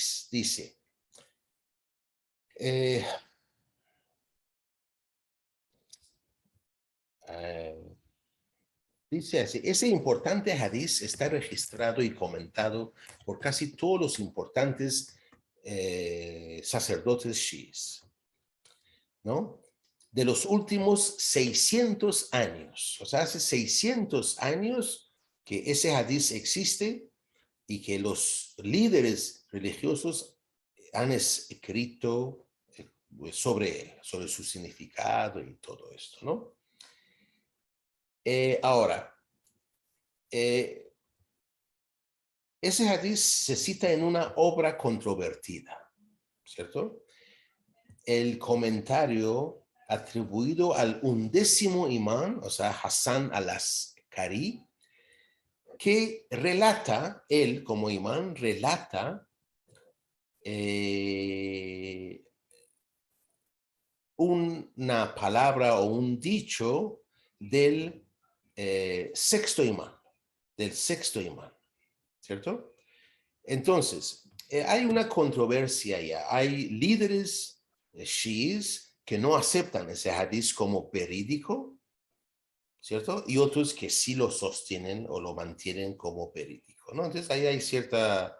eh, eh, dice así, ese importante hadith está registrado y comentado por casi todos los importantes sacerdotes chiíes, ¿no? de los últimos 600 años. O sea, hace 600 años que ese hadiz existe y que los líderes religiosos han escrito sobre él, sobre su significado y todo esto, ¿no? Ahora, ese hadiz se cita en una obra controvertida, ¿cierto? El comentario atribuido al 11º imán, o sea, Hassan al-Askari, que relata, él como imán, relata una palabra o un dicho del sexto imán, ¿cierto? Entonces, hay una controversia ya. Hay líderes shiís que no aceptan ese hadiz como verídico, ¿cierto? Y otros que sí lo sostienen o lo mantienen como verídico, ¿no? Entonces, ahí hay cierta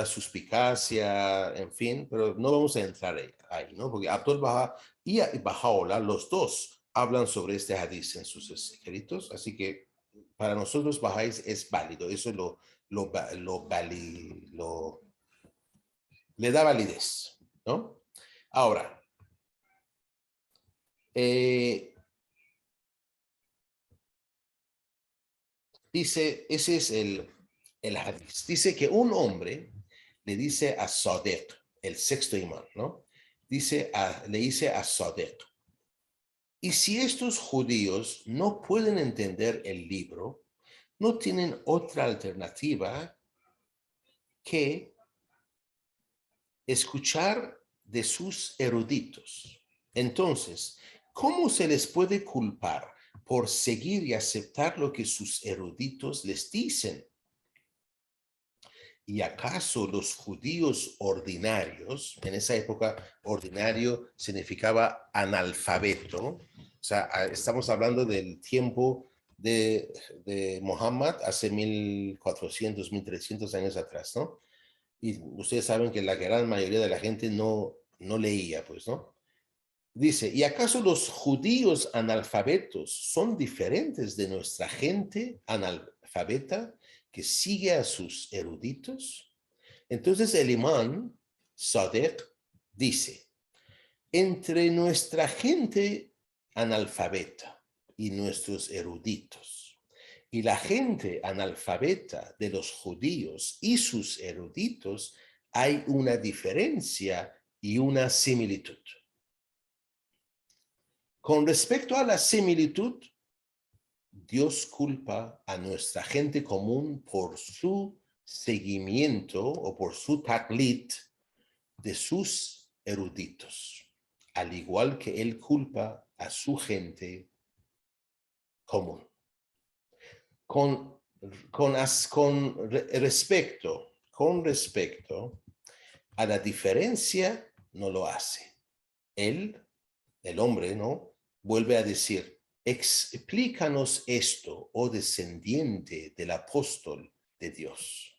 suspicacia, en fin, pero no vamos a entrar ahí, ¿no? Porque Abdul Baha y Baha'u'llah, los dos hablan sobre este hadiz en sus escritos, así que para nosotros Bahá'ís es válido, eso le da validez, ¿no? Ahora, dice, ese es el hadiz, dice que un hombre le dice a Sadiq, el sexto imán, ¿no? Le dice a Sadiq, y si estos judíos no pueden entender el libro, no tienen otra alternativa que escuchar de sus eruditos. Entonces, ¿cómo se les puede culpar por seguir y aceptar lo que sus eruditos les dicen? ¿Y acaso los judíos ordinarios, en esa época ordinario significaba analfabeto, o sea, estamos hablando del tiempo de Muhammad hace 1400, 1300 años atrás, ¿no? Y ustedes saben que la gran mayoría de la gente no leía, pues, ¿no? Dice, ¿y acaso los judíos analfabetos son diferentes de nuestra gente analfabeta que sigue a sus eruditos? Entonces el imán Sadiq dice, entre nuestra gente analfabeta y nuestros eruditos, y la gente analfabeta de los judíos y sus eruditos, hay una diferencia y una similitud. Con respecto a la similitud, Dios culpa a nuestra gente común por su seguimiento o por su taqlid de sus eruditos, al igual que Él culpa a su gente común. Con respecto a la diferencia, no lo hace. Él, el hombre, ¿no? Vuelve a decir, explícanos esto, oh descendiente del apóstol de Dios.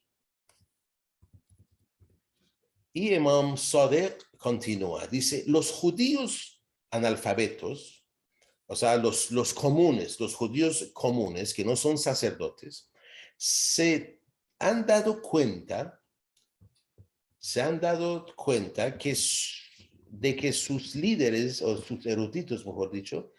Y Imam Sadiq continúa, dice, los judíos analfabetos, o sea, los comunes, los judíos comunes que no son sacerdotes, se han dado cuenta de que sus líderes, o sus eruditos, mejor dicho,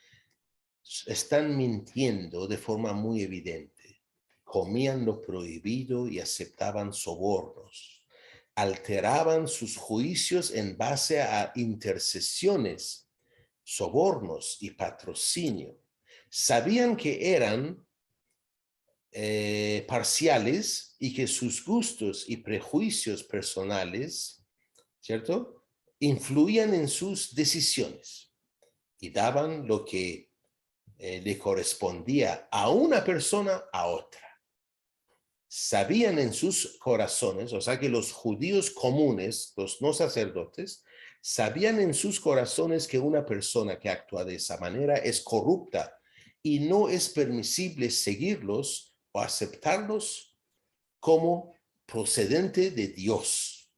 están mintiendo de forma muy evidente. Comían lo prohibido y aceptaban sobornos. Alteraban sus juicios en base a intercesiones, sobornos y patrocinio. Sabían que eran parciales y que sus gustos y prejuicios personales, ¿cierto?, influían en sus decisiones y daban lo que le correspondía a una persona a otra. Sabían en sus corazones, o sea que los judíos comunes, los no sacerdotes, sabían en sus corazones que una persona que actúa de esa manera es corrupta y no es permisible seguirlos o aceptarlos como procedente de Dios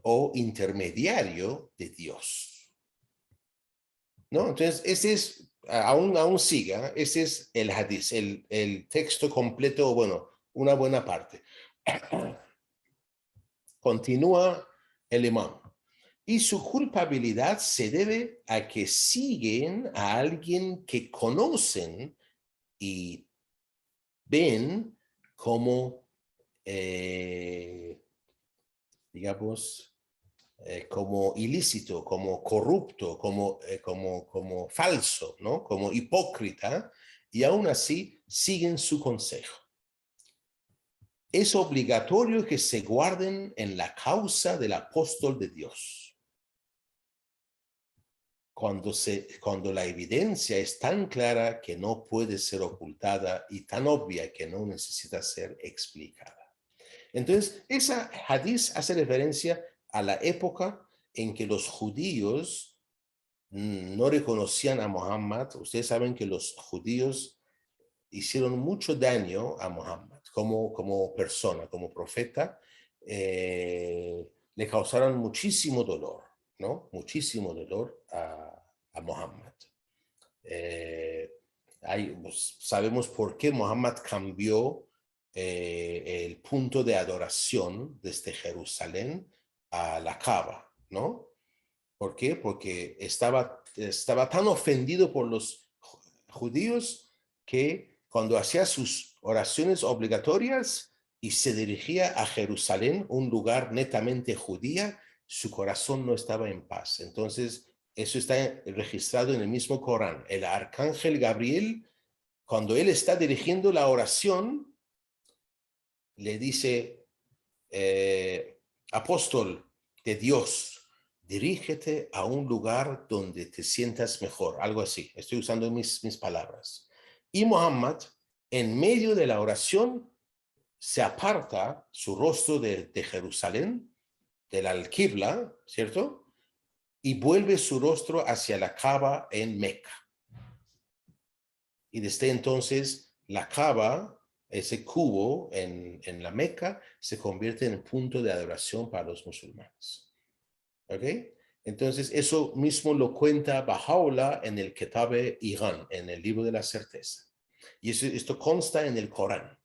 o intermediario de Dios. ¿no? Entonces, ese es, aún siga, ese es el hadith, el texto completo, bueno, una buena parte. Continúa el imán. Y su culpabilidad se debe a que siguen a alguien que conocen y ven como, digamos, como ilícito, como corrupto, como falso, ¿no? Como hipócrita, y aún así siguen su consejo. Es obligatorio que se guarden en la causa del apóstol de Dios. Cuando la evidencia es tan clara que no puede ser ocultada y tan obvia que no necesita ser explicada. Entonces, esa hadith hace referencia a la época en que los judíos no reconocían a Muhammad. Ustedes saben que los judíos hicieron mucho daño a Muhammad como persona, como profeta. Le causaron muchísimo dolor, ¿no? Muchísimo dolor a Muhammad. Sabemos por qué Muhammad cambió el punto de adoración desde Jerusalén a la Kaaba, ¿no? ¿Por qué? Porque estaba tan ofendido por los judíos que cuando hacía sus oraciones obligatorias y se dirigía a Jerusalén, un lugar netamente judía, su corazón no estaba en paz. Entonces, eso está registrado en el mismo Corán. El arcángel Gabriel, cuando él está dirigiendo la oración, le dice, apóstol de Dios, dirígete a un lugar donde te sientas mejor, algo así. Estoy usando mis palabras. Y Muhammad, en medio de la oración, se aparta su rostro de Jerusalén, del Al-Qibla, ¿cierto? Y vuelve su rostro hacia la Kaaba en Meca. Y desde entonces, la Kaaba, ese cubo en la Meca, se convierte en punto de adoración para los musulmanes. ¿Ok? Entonces, eso mismo lo cuenta Baha'u'llah en el Kitab-e-Iqan, en el libro de la certeza. Y esto consta en el Corán,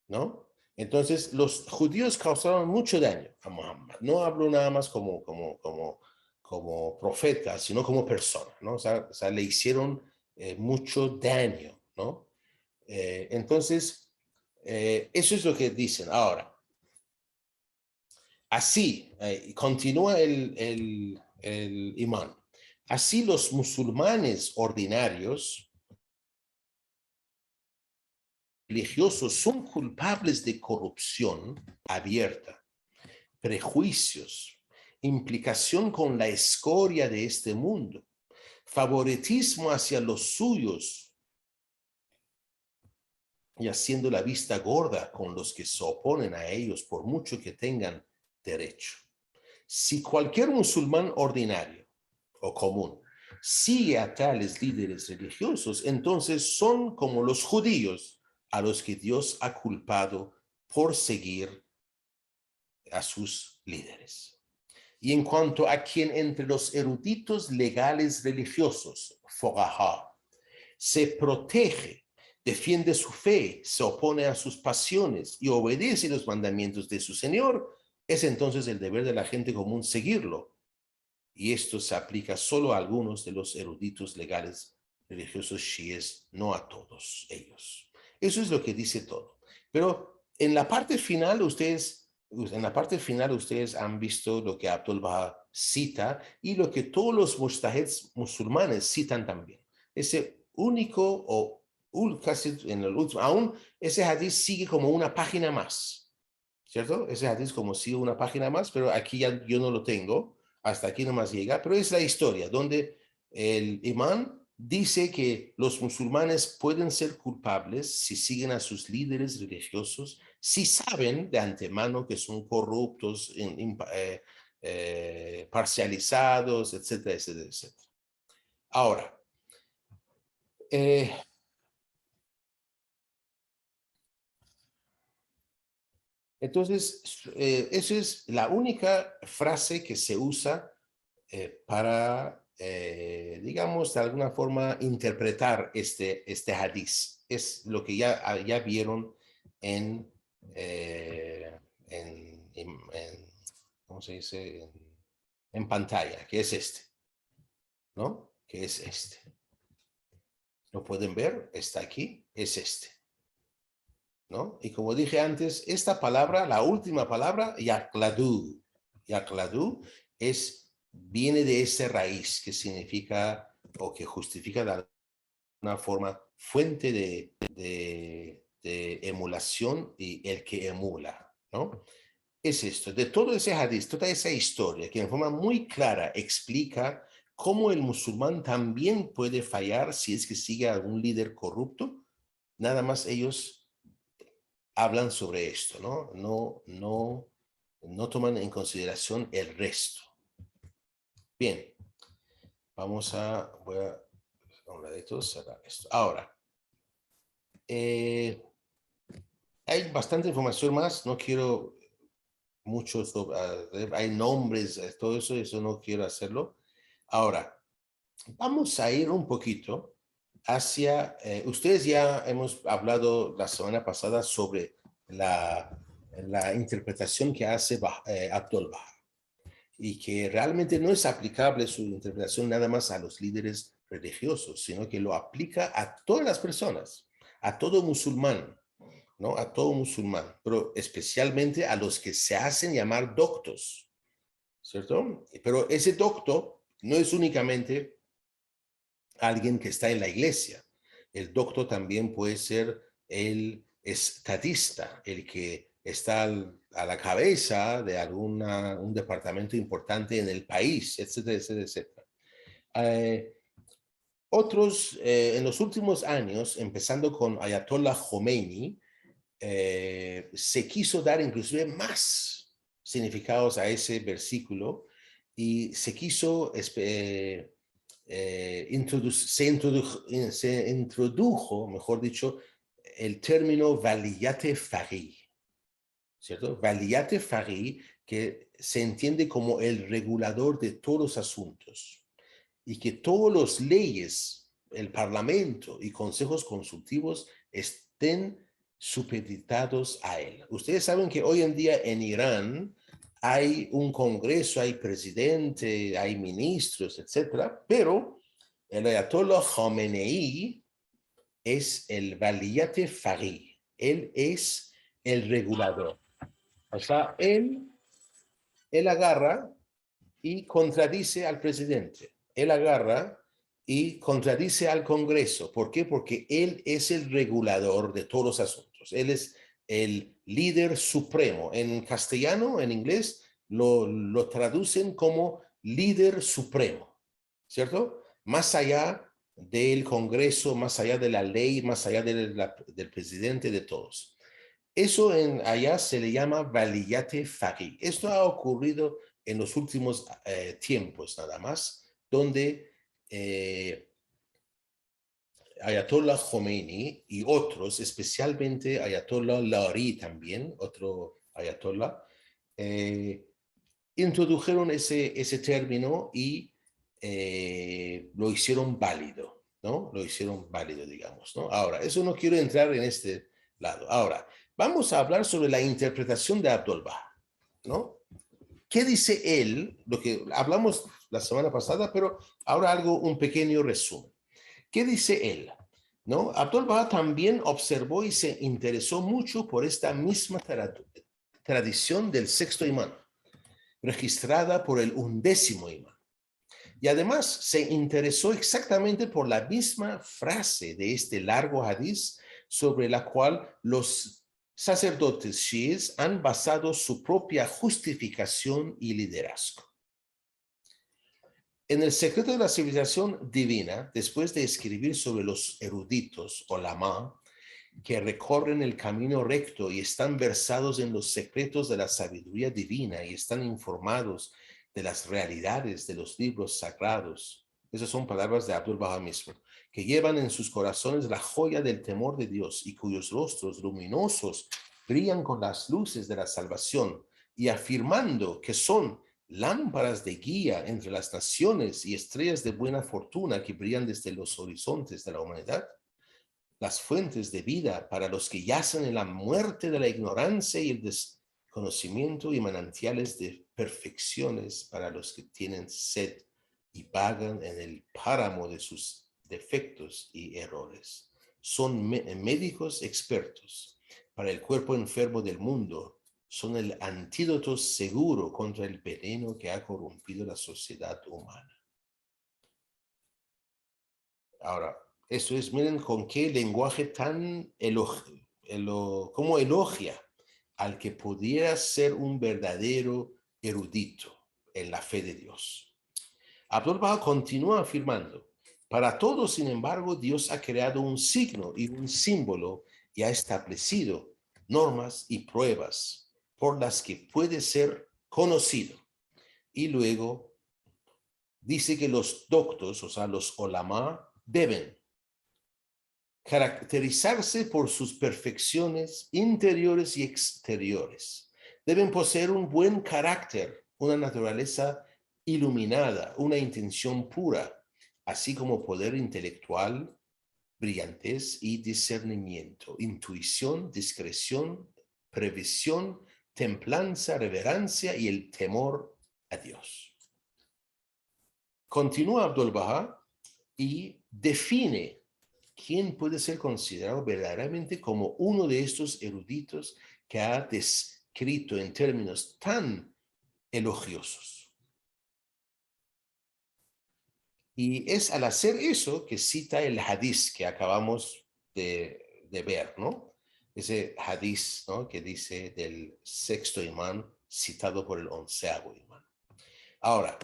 ¿no? Entonces, los judíos causaron mucho daño a Muhammad. No hablo nada más como profeta, sino como persona, ¿no? O sea, le hicieron mucho daño, ¿no? Entonces, eso es lo que dicen. Ahora, así, continúa el imán. Así los musulmanes ordinarios religiosos son culpables de corrupción abierta, prejuicios, implicación con la escoria de este mundo, favoritismo hacia los suyos y haciendo la vista gorda con los que se oponen a ellos por mucho que tengan derecho. Si cualquier musulmán ordinario o común sigue a tales líderes religiosos, entonces son como los judíos a los que Dios ha culpado por seguir a sus líderes. Y en cuanto a quien entre los eruditos legales religiosos, fuqaha, se protege, defiende su fe, se opone a sus pasiones y obedece los mandamientos de su Señor, es entonces el deber de la gente común seguirlo. Y esto se aplica solo a algunos de los eruditos legales religiosos chiíes, no a todos ellos. Eso es lo que dice todo. Pero en la parte final ustedes han visto lo que Abdul Baha cita y lo que todos los mustahids musulmanes citan también. Ese único o casi en el último, aún ese hadith sigue como una página más, ¿cierto? Ese hadith como sigue una página más, pero aquí ya yo no lo tengo, hasta aquí nomás llega, pero es la historia donde el imán dice que los musulmanes pueden ser culpables si siguen a sus líderes religiosos, si saben de antemano que son corruptos, parcializados, etcétera, etcétera, etcétera. Ahora, entonces, esa es la única frase que se usa para digamos, de alguna forma interpretar este hadiz. Es lo que ya vieron en, eh, ¿cómo se dice? En pantalla, que es este, ¿no? Que es este. ¿Lo pueden ver? Está aquí, es este, ¿no? Y como dije antes, esta palabra, la última palabra, yakladu. Yakladu viene de esa raíz que significa o que justifica de alguna forma fuente de emulación y el que emula, ¿no? Es esto, de todo ese hadith, toda esa historia que en forma muy clara explica cómo el musulmán también puede fallar si es que sigue a algún líder corrupto. Nada más ellos hablan sobre esto, ¿no? No toman en consideración el resto. Bien, voy a un ladito cerrar esto. Ahora, hay bastante información más, no quiero mucho hay nombres, todo eso no quiero hacerlo. Ahora, vamos a ir un poquito hacia, ustedes ya hemos hablado la semana pasada sobre la interpretación que hace Abdul Baha y que realmente no es aplicable su interpretación nada más a los líderes religiosos, sino que lo aplica a todas las personas, a todo musulmán, ¿no? A todo musulmán, pero especialmente a los que se hacen llamar doctos, ¿cierto? Pero ese docto no es únicamente alguien que está en la iglesia. El docto también puede ser el estadista, el que está a la cabeza de un departamento importante en el país, etcétera, etcétera, etcétera. En los últimos años, empezando con Ayatollah Khomeini, se quiso dar inclusive más significados a ese versículo y se quiso se introdujo, mejor dicho, el término valiyat faqih, ¿cierto? Valiyat faqih, que se entiende como el regulador de todos los asuntos y que todas las leyes, el parlamento y consejos consultivos estén supeditados a él. Ustedes saben que hoy en día en Irán hay un congreso, hay presidente, hay ministros, etcétera, pero el Ayatollah Khomeini es el Valiyat Faqih. Él es el regulador. O sea, él agarra y contradice al presidente. Él agarra y contradice al Congreso. ¿Por qué? Porque él es el regulador de todos los asuntos. Él es el líder supremo. En castellano, en inglés, lo traducen como líder supremo, ¿cierto? Más allá del Congreso, más allá de la ley, más allá del presidente, de todos. Eso allá se le llama Valiyat Faqih. Esto ha ocurrido en los últimos tiempos nada más, donde Ayatollah Khomeini y otros, especialmente Ayatollah Lari también, otro Ayatollah, introdujeron ese término y lo hicieron válido, ¿no? Lo hicieron válido, digamos, ¿no? Ahora, eso no quiero entrar en este lado. Ahora, vamos a hablar sobre la interpretación de Abdul Baha, ¿no? ¿Qué dice él? Lo que hablamos la semana pasada, pero ahora un pequeño resumen. ¿Qué dice él? ¿No? Abdul Baha también observó y se interesó mucho por esta misma tradición del sexto imán, registrada por el 11º imán. Y además se interesó exactamente por la misma frase de este largo hadiz sobre la cual los sacerdotes chiíes han basado su propia justificación y liderazgo. En el secreto de la civilización divina, después de escribir sobre los eruditos, ulama, que recorren el camino recto y están versados en los secretos de la sabiduría divina y están informados de las realidades de los libros sagrados. Esas son palabras de Abdul Baha mismo, que llevan en sus corazones la joya del temor de Dios y cuyos rostros luminosos brillan con las luces de la salvación y afirmando que son lámparas de guía entre las naciones y estrellas de buena fortuna que brillan desde los horizontes de la humanidad, las fuentes de vida para los que yacen en la muerte de la ignorancia y el desconocimiento y manantiales de perfecciones para los que tienen sed y vagan en el páramo de sus defectos y errores. Son médicos expertos para el cuerpo enfermo del mundo. Son el antídoto seguro contra el veneno que ha corrompido la sociedad humana. Ahora, eso es, miren con qué lenguaje tan cómo elogia al que pudiera ser un verdadero erudito en la fe de Dios. Abdul-Baha continúa afirmando, para todos, sin embargo, Dios ha creado un signo y un símbolo y ha establecido normas y pruebas por las que puede ser conocido. Y luego dice que los doctos, o sea, los olama, deben caracterizarse por sus perfecciones interiores y exteriores. Deben poseer un buen carácter, una naturaleza iluminada, una intención pura, así como poder intelectual, brillantez y discernimiento, intuición, discreción, previsión, templanza, reverencia y el temor a Dios. Continúa Abdul-Baha y define quién puede ser considerado verdaderamente como uno de estos eruditos que ha descrito en términos tan elogiosos. Y es al hacer eso que cita el hadiz que acabamos de ver, ¿no? Ese hadiz, ¿no?, que dice del sexto imán citado por el 11º imán. Ahora,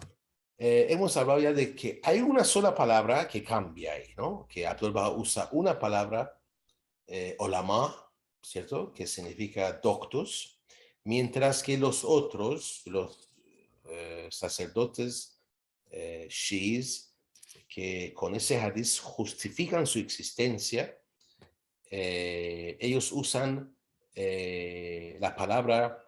hemos hablado ya de que hay una sola palabra que cambia ahí, ¿no? Que Abdul-Baha usa una palabra, olama, ¿cierto? Que significa doctos, mientras que los otros, los sacerdotes shiís, que con ese hadiz justifican su existencia, ellos usan la palabra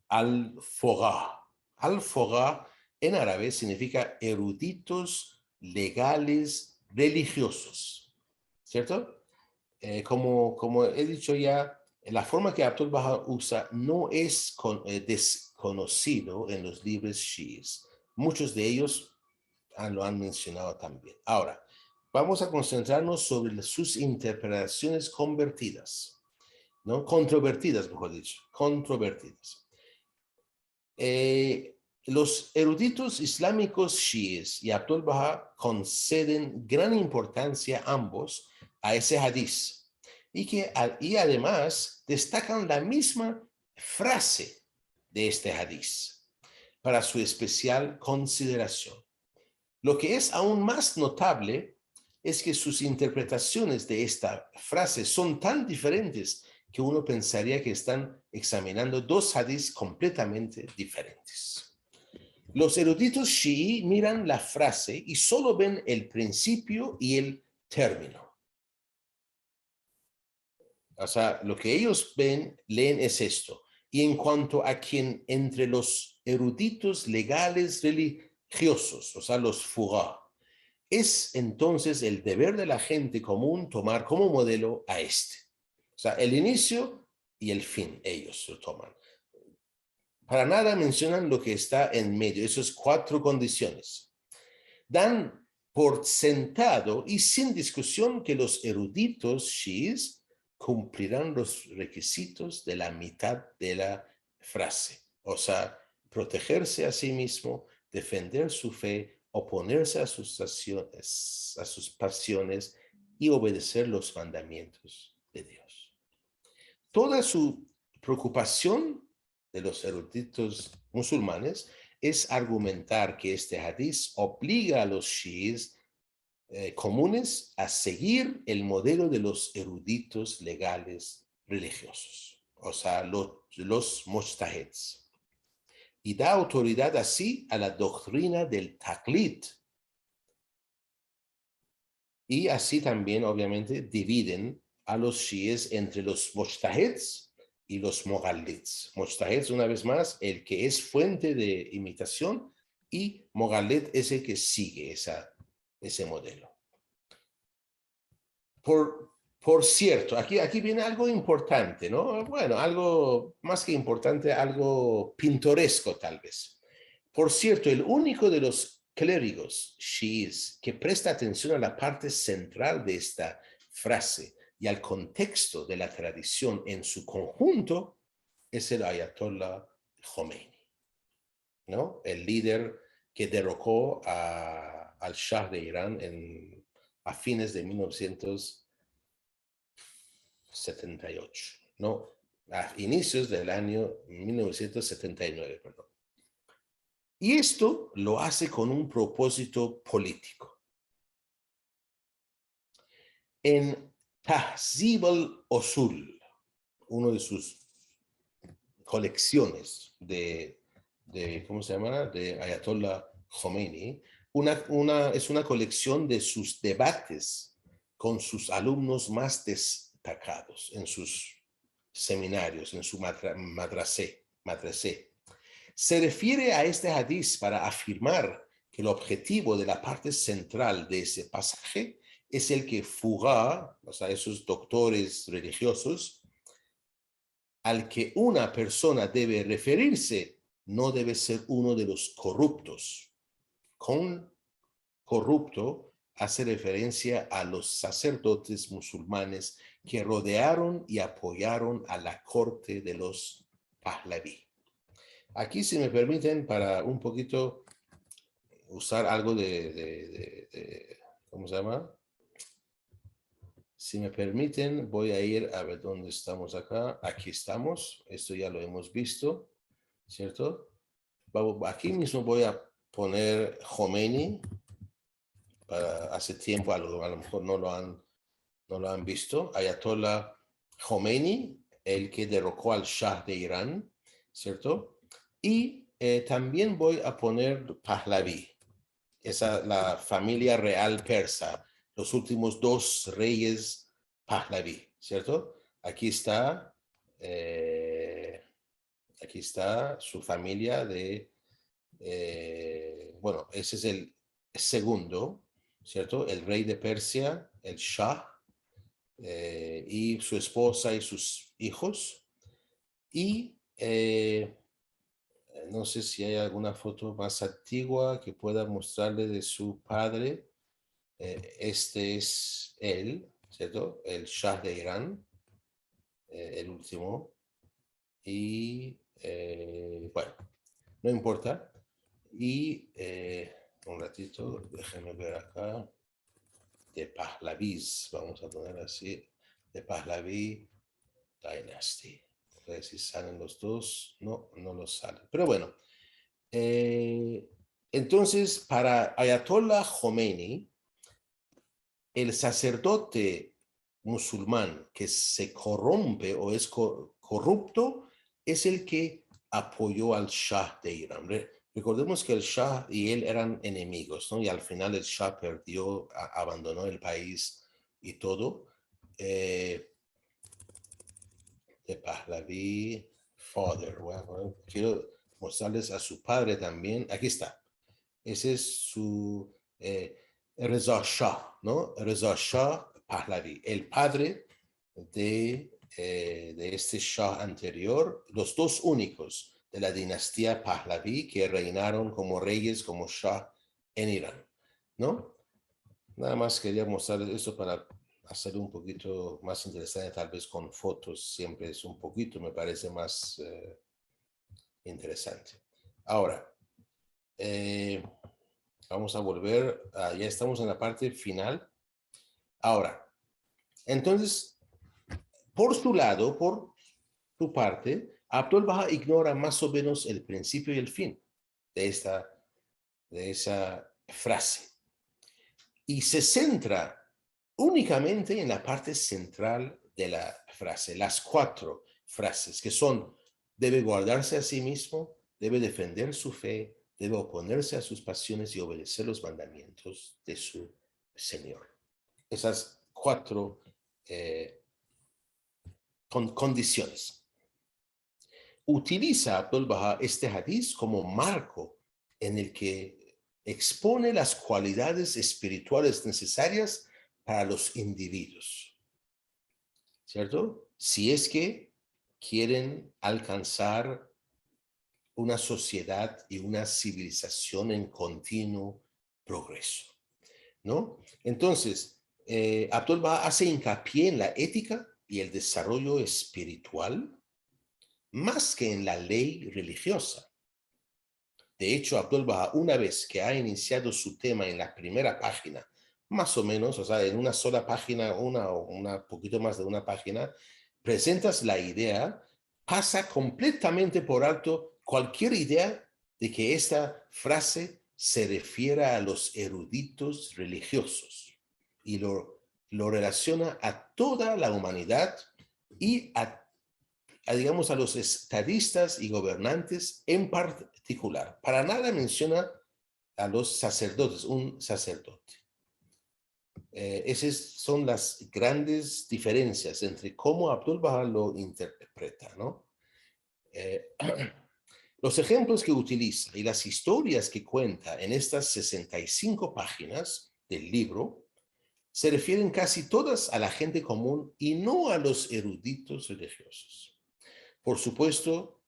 al-fogha. Al-fogha en árabe significa eruditos legales religiosos, ¿cierto? Como he dicho ya, la forma que Abdul-Baha usa no es desconocido en los libros shiís. Muchos de ellos lo han mencionado también. Ahora, vamos a concentrarnos sobre sus interpretaciones convertidas, ¿no? Controvertidas, mejor dicho, controvertidas. Los eruditos islámicos shiíes y Abdul-Baha conceden gran importancia ambos a ese hadiz y además destacan la misma frase de este hadiz para su especial consideración. Lo que es aún más notable es que sus interpretaciones de esta frase son tan diferentes que uno pensaría que están examinando dos hadís completamente diferentes. Los eruditos shií miran la frase y solo ven el principio y el término. O sea, lo que ellos leen es esto. Y en cuanto a quien entre los eruditos legales religiosos, o sea, los fuqaha, es entonces el deber de la gente común tomar como modelo a este. O sea, el inicio y el fin, ellos lo toman. Para nada mencionan lo que está en medio, esas 4 condiciones. Dan por sentado y sin discusión que los eruditos shiís cumplirán los requisitos de la mitad de la frase. O sea, protegerse a sí mismo, defender su fe, oponerse a sus pasiones y obedecer los mandamientos de Dios. Toda su preocupación de los eruditos musulmanes es argumentar que este hadiz obliga a los shiís comunes a seguir el modelo de los eruditos legales religiosos, o sea, los mujtahids, y da autoridad así a la doctrina del taqlid. Y así también, obviamente, dividen a los shiíes entre los mujtahids y los mogallets. Mujtahid, una vez más, el que es fuente de imitación, y mogallet es el que sigue ese modelo. Por cierto, aquí viene algo importante, ¿no? Bueno, algo más que importante, algo pintoresco tal vez. Por cierto, el único de los clérigos chiíes que presta atención a la parte central de esta frase y al contexto de la tradición en su conjunto es el Ayatollah Khomeini, ¿no? El líder que derrocó al Shah de Irán a fines de 1978, ¿no? A inicios del año 1979, perdón. Y esto lo hace con un propósito político. En Tahzib al-Usul, uno de sus colecciones ¿cómo se llama? De Ayatollah Khomeini, es una colección de sus debates con sus alumnos más destacados en sus seminarios, en su madrasé. Se refiere a este hadiz para afirmar que el objetivo de la parte central de ese pasaje es el que fuga, o sea, esos doctores religiosos, al que una persona debe referirse, no debe ser uno de los corruptos. Con corrupto hace referencia a los sacerdotes musulmanes que rodearon y apoyaron a la corte de los Pahlaví. Aquí, si me permiten, para un poquito usar algo ¿cómo se llama? Si me permiten, voy a ir a ver dónde estamos acá. Aquí estamos. Esto ya lo hemos visto, ¿cierto? Aquí mismo voy a poner Khomeini. Hace tiempo, a lo mejor no lo han visto. Ayatollah Khomeini, el que derrocó al Shah de Irán, ¿cierto? Y también voy a poner Pahlaví, la familia real persa, los últimos dos reyes Pahlaví, ¿cierto? Aquí está su familia bueno, ese es el segundo, ¿cierto? El rey de Persia, el Shah, y su esposa y sus hijos. Y no sé si hay alguna foto más antigua que pueda mostrarle de su padre. Este es él, ¿cierto? El Shah de Irán, el último. Y bueno, no importa. Y un ratito, déjenme ver acá. De Pahlavis, vamos a poner así. De Pahlavi Dynasty. A ver si salen los dos. No, no los salen. Pero bueno. Entonces, para Ayatollah Khomeini, el sacerdote musulmán que se corrompe o es corrupto es el que apoyó al Shah de Irán. Recordemos que el Shah y él eran enemigos, ¿no? Y al final el Shah perdió, abandonó el país y todo. De Pahlavi, father. Bueno, quiero mostrarles a su padre también. Aquí está. Ese es su Reza Shah, ¿no? Reza Shah Pahlavi, el padre de este Shah anterior, los dos únicos de la dinastía Pahlavi que reinaron como reyes, como Shah en Irán, ¿no? Nada más quería mostrarles eso para hacerlo un poquito más interesante, tal vez con fotos, siempre es un poquito, me parece más interesante. Ahora, vamos a volver, ya estamos en la parte final. Ahora, entonces, por su lado, por su parte, Abdul Baha ignora más o menos el principio y el fin de esa frase y se centra únicamente en la parte central de la frase, las cuatro frases que son: debe guardarse a sí mismo, debe defender su fe, debe oponerse a sus pasiones y obedecer los mandamientos de su Señor. Esas cuatro condiciones. utiliza Abdul Baha este hadiz como marco en el que expone las cualidades espirituales necesarias para los individuos, ¿cierto? Si es que quieren alcanzar una sociedad y una civilización en continuo progreso, ¿no? Entonces, Abdul Baha hace hincapié en la ética y el desarrollo espiritual más que en la ley religiosa. De hecho, Abdul Baha, una vez que ha iniciado su tema en la primera página, más o menos, o sea, en una sola página, una poquito más de una página, presentas la idea, pasa completamente por alto cualquier idea de que esta frase se refiera a los eruditos religiosos y lo relaciona a toda la humanidad y digamos, a los estadistas y gobernantes en particular. Para nada menciona a los sacerdotes, un sacerdote. Esas son las grandes diferencias entre cómo Abdul Baha lo interpreta, ¿no? Los ejemplos que utiliza y las historias que cuenta en estas 65 páginas del libro se refieren casi todas a la gente común y no a los eruditos religiosos. Por supuesto,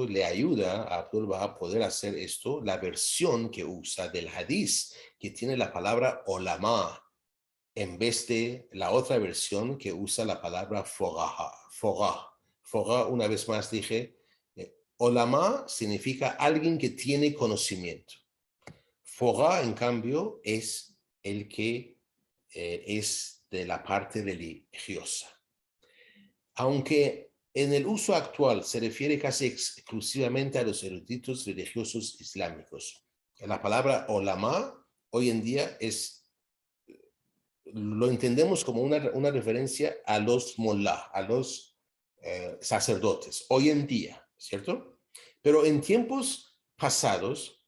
le ayuda a Abdul Baha a poder hacer esto, la versión que usa del hadiz, que tiene la palabra olama, en vez de la otra versión que usa la palabra fogah. Fogah, una vez más dije, olama significa alguien que tiene conocimiento. Fogah, en cambio, es el que es de la parte religiosa. Aunque en el uso actual se refiere casi exclusivamente a los eruditos religiosos islámicos, la palabra olama hoy en día lo entendemos como una referencia a los mullah, a los sacerdotes, hoy en día, ¿cierto? Pero en tiempos pasados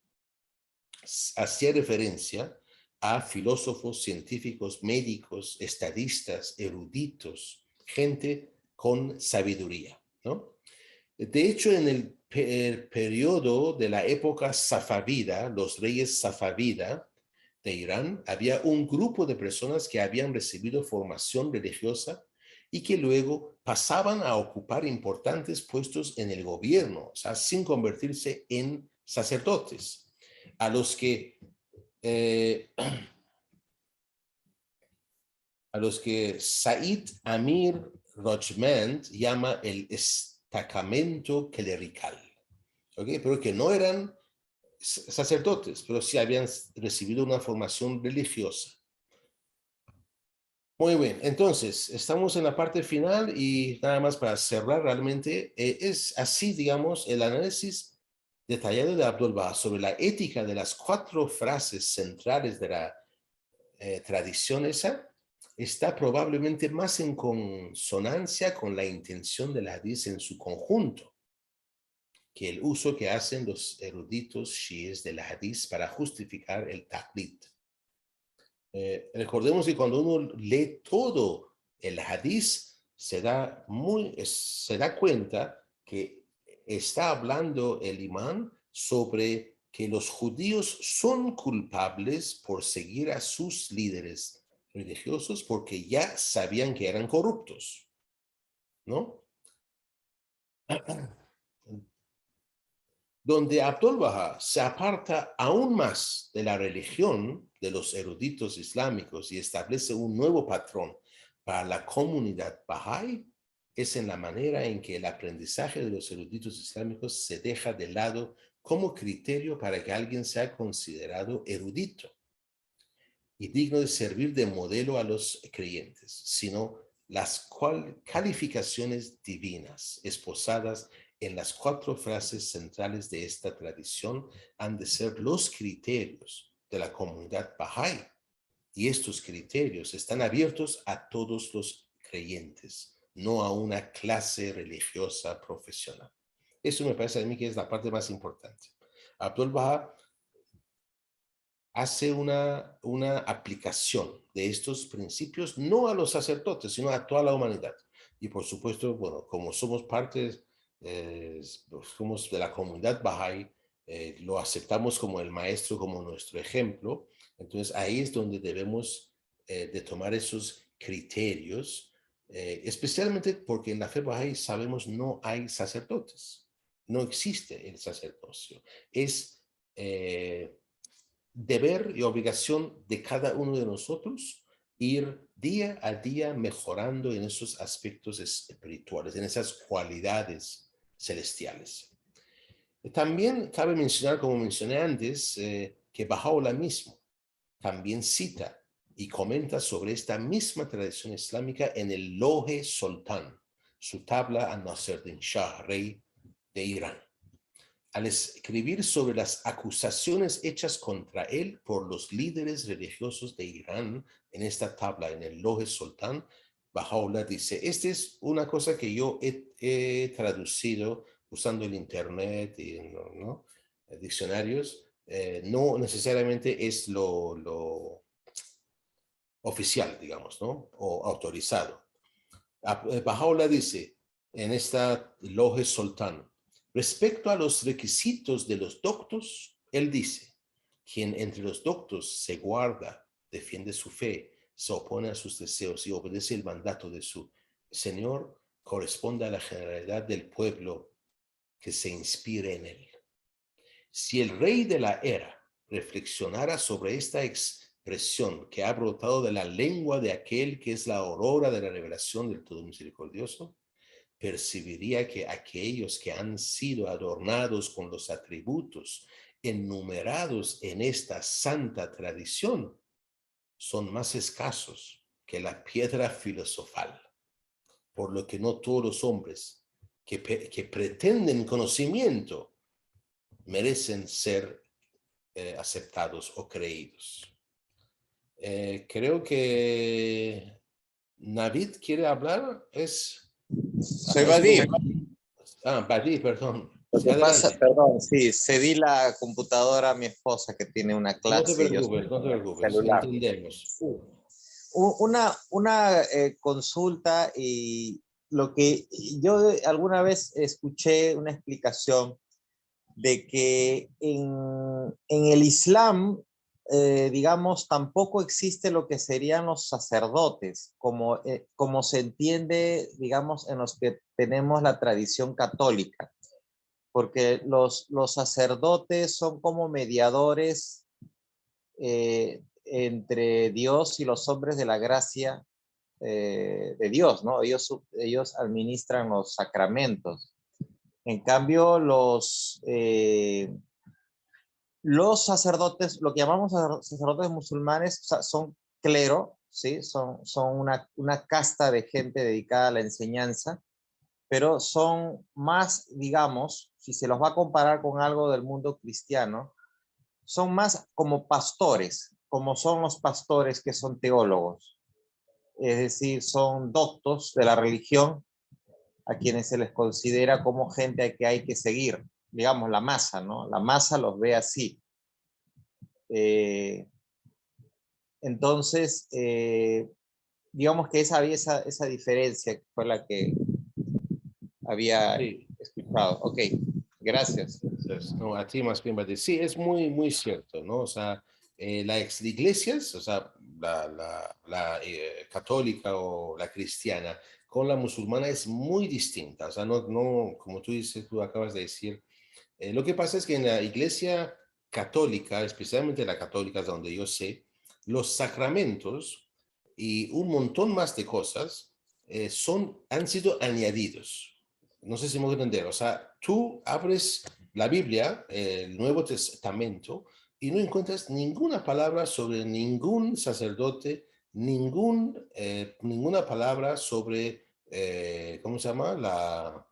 hacía referencia a filósofos, científicos, médicos, estadistas, eruditos, gente con sabiduría, ¿no? De hecho, en el periodo de la época safavida, los reyes safavida de Irán, había un grupo de personas que habían recibido formación religiosa y que luego pasaban a ocupar importantes puestos en el gobierno, o sea, sin convertirse en sacerdotes, a los que Said Amir Rojmand llama el destacamento clerical, ¿okay? Pero que no eran sacerdotes, pero sí habían recibido una formación religiosa. Muy bien, entonces, estamos en la parte final y nada más para cerrar realmente, es así, digamos, el análisis detallado de Abdul Baha sobre la ética de las 4 frases centrales de la tradición esa, está probablemente más en consonancia con la intención del hadiz en su conjunto que el uso que hacen los eruditos shiíes del hadiz para justificar el taqlid. Recordemos que cuando uno lee todo el hadiz, se da cuenta que está hablando el imán sobre que los judíos son culpables por seguir a sus líderes religiosos porque ya sabían que eran corruptos, ¿no? Donde Abdul Baha se aparta aún más de la religión de los eruditos islámicos y establece un nuevo patrón para la comunidad Bahá'í, es en la manera en que el aprendizaje de los eruditos islámicos se deja de lado como criterio para que alguien sea considerado erudito y digno de servir de modelo a los creyentes, sino las calificaciones divinas esposadas en las 4 frases centrales de esta tradición han de ser los criterios de la comunidad Bahá'í, y estos criterios están abiertos a todos los creyentes, no a una clase religiosa profesional. Eso me parece a mí que es la parte más importante. Abdul Baha hace una aplicación de estos principios no a los sacerdotes, sino a toda la humanidad. Y por supuesto, bueno, como somos parte, somos de la comunidad Bahá'í, lo aceptamos como el maestro, como nuestro ejemplo. Entonces ahí es donde debemos de tomar esos criterios, especialmente porque en la fe Bahá'í sabemos no hay sacerdotes, no existe el sacerdocio. Es deber y obligación de cada uno de nosotros ir día a día mejorando en esos aspectos espirituales, en esas cualidades celestiales. También cabe mencionar, como mencioné antes, que Baha'u'lláh mismo también cita y comenta sobre esta misma tradición islámica en el Lohe Sultán, su tabla a Nasreddin Shah, rey de Irán. Al escribir sobre las acusaciones hechas contra él por los líderes religiosos de Irán en esta tabla, en el Lohe Sultán, Baha'u'lláh dice, esta es una cosa que yo he traducido usando el internet y ¿no? Diccionarios, no necesariamente es lo oficial, digamos, ¿no? O autorizado. Baha'u'lláh dice en esta Lohe Sultán, respecto a los requisitos de los doctos, él dice, quien entre los doctos se guarda, defiende su fe, se opone a sus deseos y obedece el mandato de su Señor, corresponde a la generalidad del pueblo que se inspire en él. Si el rey de la era reflexionara sobre esta expresión que ha brotado de la lengua de aquel que es la aurora de la revelación del Todo Misericordioso, percibiría que aquellos que han sido adornados con los atributos enumerados en esta santa tradición son más escasos que la piedra filosofal, por lo que no todos los hombres que pretenden conocimiento merecen ser aceptados o creídos. Creo que Navid quiere hablar. Soy Vadim. Vadim, perdón. Lo Sí, que pasa, adelante. perdón, sí, cedí la computadora a mi esposa que tiene una No te clase y yo estoy preocupes, no te con el preocupes. celular. Entendemos. Sí. Una consulta y lo que yo alguna vez escuché una explicación de que en el Islam, digamos, tampoco existe lo que serían los sacerdotes, como se entiende, digamos, en los que tenemos la tradición católica, porque los sacerdotes son como mediadores entre Dios y los hombres de la gracia de Dios, ¿no? Ellos administran los sacramentos. En cambio, los sacerdotes, lo que llamamos sacerdotes musulmanes, o sea, son clero, ¿sí? Son una casta de gente dedicada a la enseñanza, pero son más, digamos, si se los va a comparar con algo del mundo cristiano, son más como pastores, como son los pastores que son teólogos. Es decir, son doctos de la religión a quienes se les considera como gente que hay que seguir, digamos, la masa, ¿no? La masa los ve así. Entonces, digamos que había esa diferencia que fue la que había Sí. escuchado. Ok, gracias. Entonces, no, a ti más bien, Vadim. Sí, es muy, muy cierto, ¿no? O sea, las iglesias, o sea, la católica o la cristiana con la musulmana es muy distinta. O sea, no, como tú dices, tú acabas de decir, lo que pasa es que en la iglesia católica, especialmente la católica, donde yo sé, los sacramentos y un montón más de cosas han sido añadidos. No sé si me voy a entender. O sea, tú abres la Biblia, el Nuevo Testamento, y no encuentras ninguna palabra sobre ningún sacerdote, ninguna palabra sobre, ¿cómo se llama?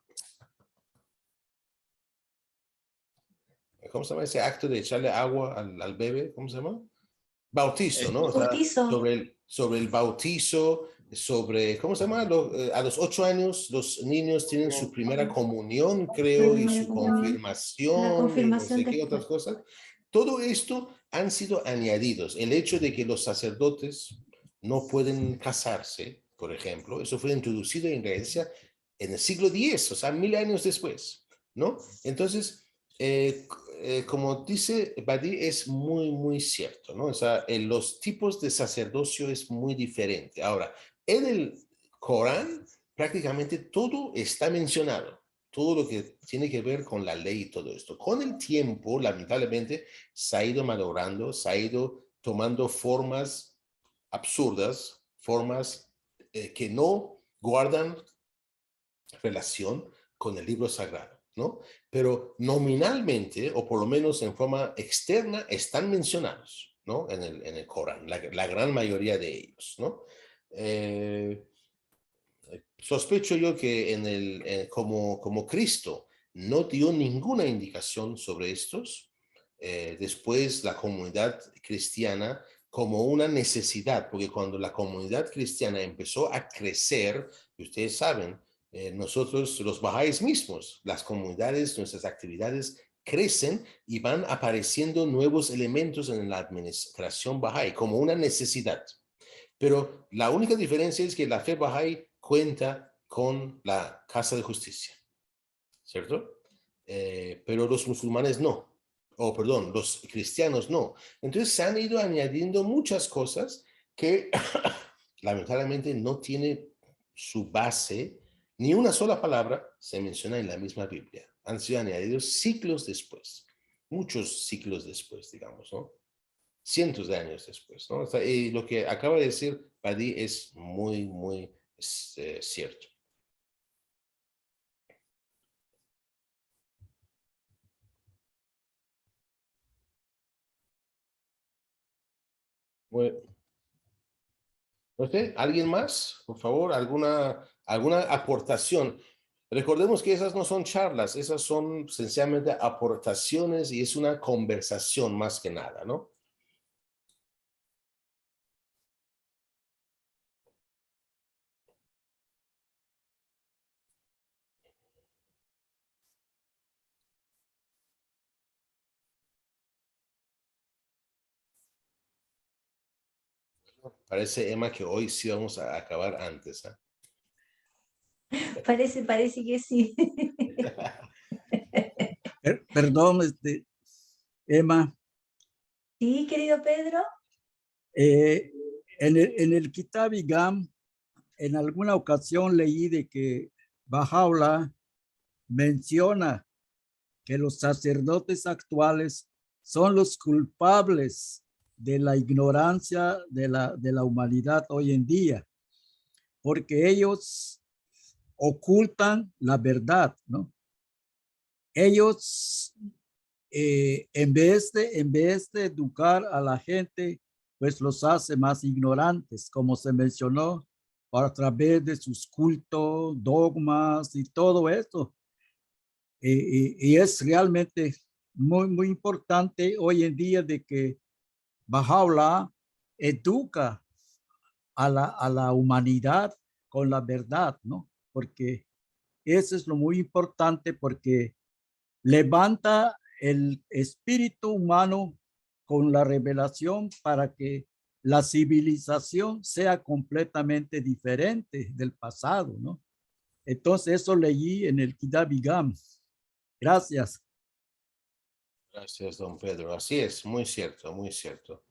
¿Cómo se llama ese acto de echarle agua al bebé? ¿Cómo se llama? Bautizo, ¿no? O sea, Bautizo. sobre el bautizo, sobre, ¿cómo se llama? A los 8 años los niños tienen su primera comunión, creo, y su La confirmación y no confirmación sé qué otras después. cosas. Todo esto han sido añadidos. El hecho de que los sacerdotes no pueden casarse, por ejemplo, eso fue introducido en Grecia en el siglo X, o sea, 1000 años después, ¿no? Entonces, como dice Badi, es muy, muy cierto, ¿no? O sea, los tipos de sacerdocio es muy diferente. Ahora, en el Corán prácticamente todo está mencionado, todo lo que tiene que ver con la ley y todo esto. Con el tiempo, lamentablemente, se ha ido malogrando, se ha ido tomando formas absurdas, formas que no guardan relación con el libro sagrado, ¿no? Pero nominalmente, o por lo menos en forma externa, están mencionados, ¿no? En el Corán, la gran mayoría de ellos, ¿no? Sospecho yo que como Cristo no dio ninguna indicación sobre estos, después la comunidad cristiana como una necesidad, porque cuando la comunidad cristiana empezó a crecer, y ustedes saben, nosotros los bahá'ís mismos, las comunidades, nuestras actividades crecen y van apareciendo nuevos elementos en la administración bahá'í como una necesidad. Pero la única diferencia es que la fe Bahá'í cuenta con la Casa de Justicia, ¿cierto? Pero los musulmanes no, o perdón, los cristianos no. Entonces se han ido añadiendo muchas cosas que lamentablemente no tiene su base, ni una sola palabra se menciona en la misma Biblia. Han sido añadidos siglos después, muchos siglos después, digamos, ¿no? Cientos de años después, ¿no? O sea, y lo que acaba de decir Paddy es muy, muy cierto. Muy, no sé, ¿alguien más? Por favor, alguna aportación. Recordemos que esas no son charlas, esas son sencillamente aportaciones y es una conversación más que nada, ¿no? Parece, Emma, que hoy sí vamos a acabar antes, ¿eh? Parece que sí. Perdón, Emma, Sí, querido Pedro. eh, en el Kitab Igam, en alguna ocasión leí de que Bahá'u'lláh menciona que los sacerdotes actuales son los culpables de la ignorancia de la humanidad hoy en día, porque ellos ocultan la verdad, ¿no? Ellos, en vez de educar a la gente, pues los hace más ignorantes, como se mencionó, a través de sus cultos, dogmas y todo eso. Y es realmente muy, muy importante hoy en día de que Bahá'u'lláh educa a la humanidad con la verdad, ¿no? Porque eso es lo muy importante, porque levanta el espíritu humano con la revelación para que la civilización sea completamente diferente del pasado, ¿no? Entonces eso leí en el Kitab Igam. Gracias. Gracias, don Pedro. Así es, muy cierto, muy cierto.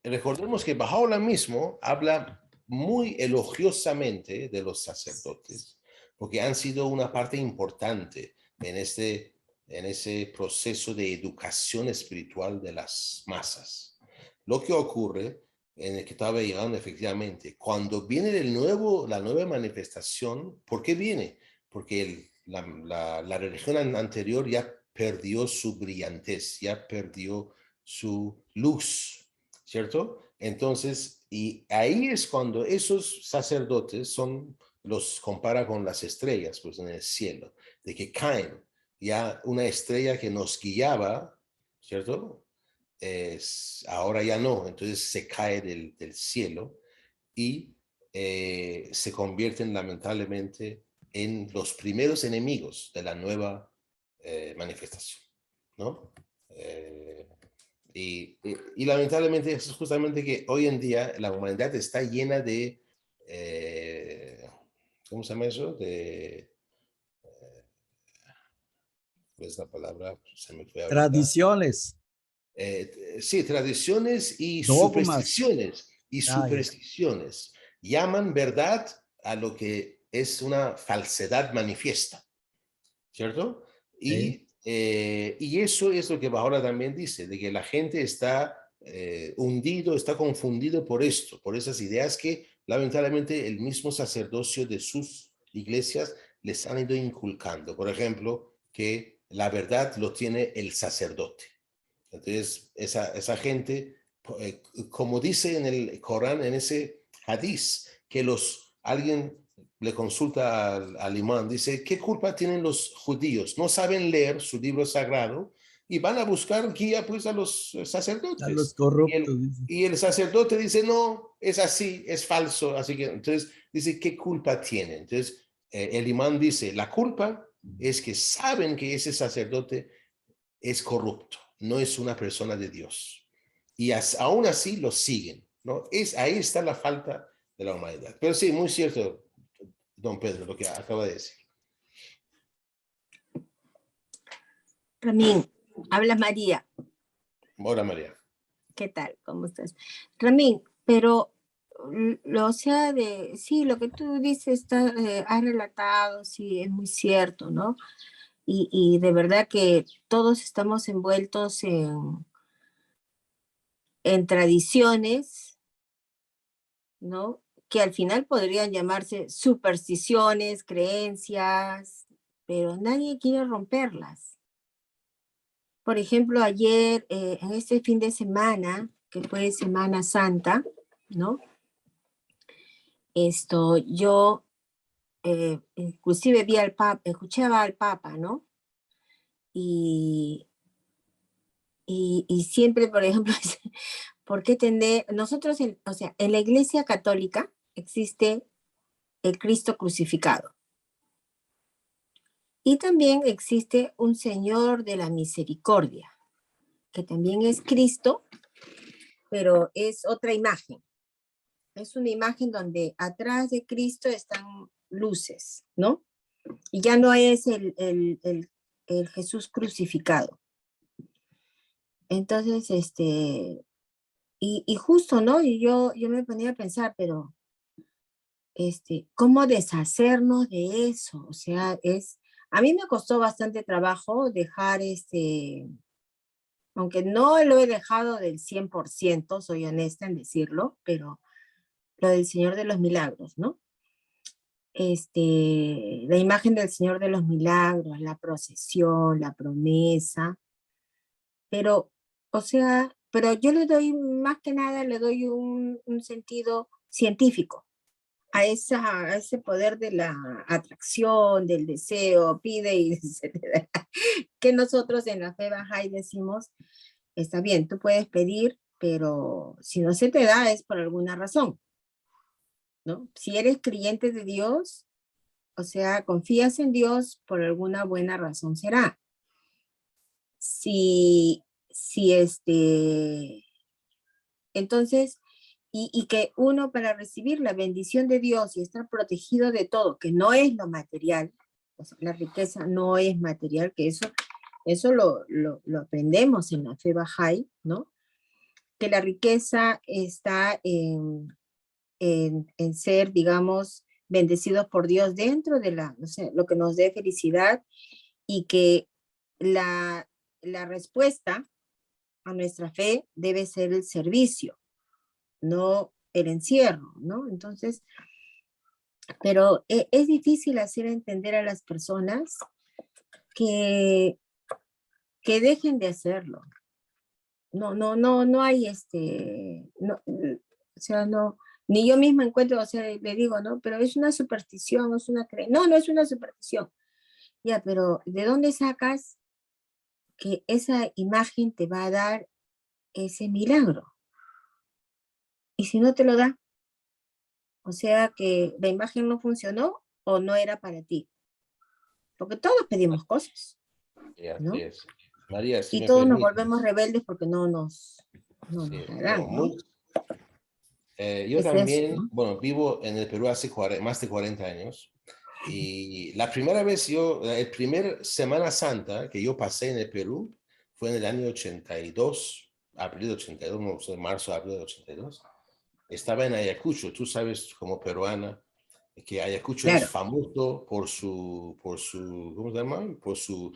Recordemos que Bahá'u'lláh mismo habla muy elogiosamente de los sacerdotes, porque han sido una parte importante en ese proceso de educación espiritual de las masas. Lo que ocurre en el que estaba llegando efectivamente, cuando viene la nueva manifestación, ¿por qué viene? Porque la religión anterior ya perdió su brillantez, ya perdió su luz, ¿cierto? Entonces, y ahí es cuando esos sacerdotes los compara con las estrellas, pues en el cielo, de que caen, ya una estrella que nos guiaba, ¿cierto? Ahora ya no, entonces se cae del cielo y se convierten lamentablemente en los primeros enemigos de la nueva manifestación, ¿no? Y lamentablemente es justamente que hoy en día la humanidad está llena de, ¿cómo se llama eso? ¿Cuál es la palabra? Se me fue ahorita. Tradiciones, Sí, tradiciones y dogmas. supersticiones. Y Ah, ya. supersticiones. Llaman verdad a lo que es una falsedad manifiesta, ¿cierto? Sí. Y eso es lo que ahora también dice, de que la gente está hundido, está confundido por esto, por esas ideas que lamentablemente el mismo sacerdocio de sus iglesias les han ido inculcando. Por ejemplo, que la verdad lo tiene el sacerdote. Entonces, esa gente, como dice en el Corán, en ese hadiz, que alguien le consulta al imán, dice, ¿qué culpa tienen los judíos? No saben leer su libro sagrado y van a buscar guía pues a los A los sacerdotes. corruptos, dice. Y el sacerdote dice, no, es así, es falso. Así que entonces dice, ¿qué culpa tienen? Entonces el imán dice, la culpa es que saben que ese sacerdote es corrupto, no es una persona de Dios. Y aún así lo siguen, ¿no? Ahí está la falta de la humanidad. Pero sí, muy cierto, don Pedro, lo que acaba de decir. Ramín, habla María. Hola, María. ¿Qué tal? ¿Cómo estás? Ramín, pero, o sea, sí, lo que tú dices, has relatado, sí, es muy cierto, ¿no? Y de verdad que todos estamos envueltos en tradiciones, ¿no? Que al final podrían llamarse supersticiones, creencias, pero nadie quiere romperlas. Por ejemplo, ayer, en este fin de semana, que fue Semana Santa, ¿no? Yo inclusive vi al Papa, escuchaba al Papa, ¿no? Y, y siempre, por ejemplo, ¿por qué nosotros, o sea, en la Iglesia Católica existe el Cristo crucificado. Y también existe un Señor de la Misericordia, que también es Cristo, pero es otra imagen. Es una imagen donde atrás de Cristo están luces, ¿no? Y ya no es el Jesús crucificado. Entonces, y justo, ¿no? Y yo me ponía a pensar, pero, ¿cómo deshacernos de eso? O sea, a mí me costó bastante trabajo dejar aunque no lo he dejado del 100%, soy honesta en decirlo, pero lo del Señor de los Milagros, ¿no? La imagen del Señor de los Milagros, la procesión, la promesa, pero, o sea, pero yo le doy, más que nada, le doy un sentido científico a ese poder de la atracción, del deseo, pide y se te da. Que nosotros en la fe Bahá'í decimos, está bien, tú puedes pedir, pero si no se te da es por alguna razón, ¿no? Si eres creyente de Dios, o sea, confías en Dios, por alguna buena razón será. Si entonces, y que uno para recibir la bendición de Dios y estar protegido de todo, que no es lo material, o sea, la riqueza no es material, que eso lo aprendemos en la fe Bahá'í, ¿no? Que la riqueza está en ser, digamos, bendecidos por Dios dentro de o sea, lo que nos dé felicidad, y que la respuesta a nuestra fe debe ser el servicio, no el encierro, ¿no? Entonces, pero es difícil hacer entender a las personas que, que dejen de hacerlo. No hay no, o sea, no, ni yo misma encuentro, o sea, le digo, ¿no? Pero es una superstición, es una creencia. No, no es una superstición. Ya, pero ¿de dónde sacas que esa imagen te va a dar ese milagro? Y si no te lo da, O sea que la imagen no funcionó o no era para ti. Porque todos pedimos cosas, Y así ¿no? es. María, si Y me todos nos permites. volvemos rebeldes porque no nos Sí, la no, dan, ¿no? yo Es eso, también, ¿no? bueno, vivo en el Perú hace más de 40 años. Y la primera vez el primer Semana Santa que yo pasé en el Perú fue en el año 82, abril de 82, no sé, marzo, abril de 82. Estaba en Ayacucho, tú sabes como peruana, que Ayacucho es Claro. famoso por su, ¿cómo se llama? Por su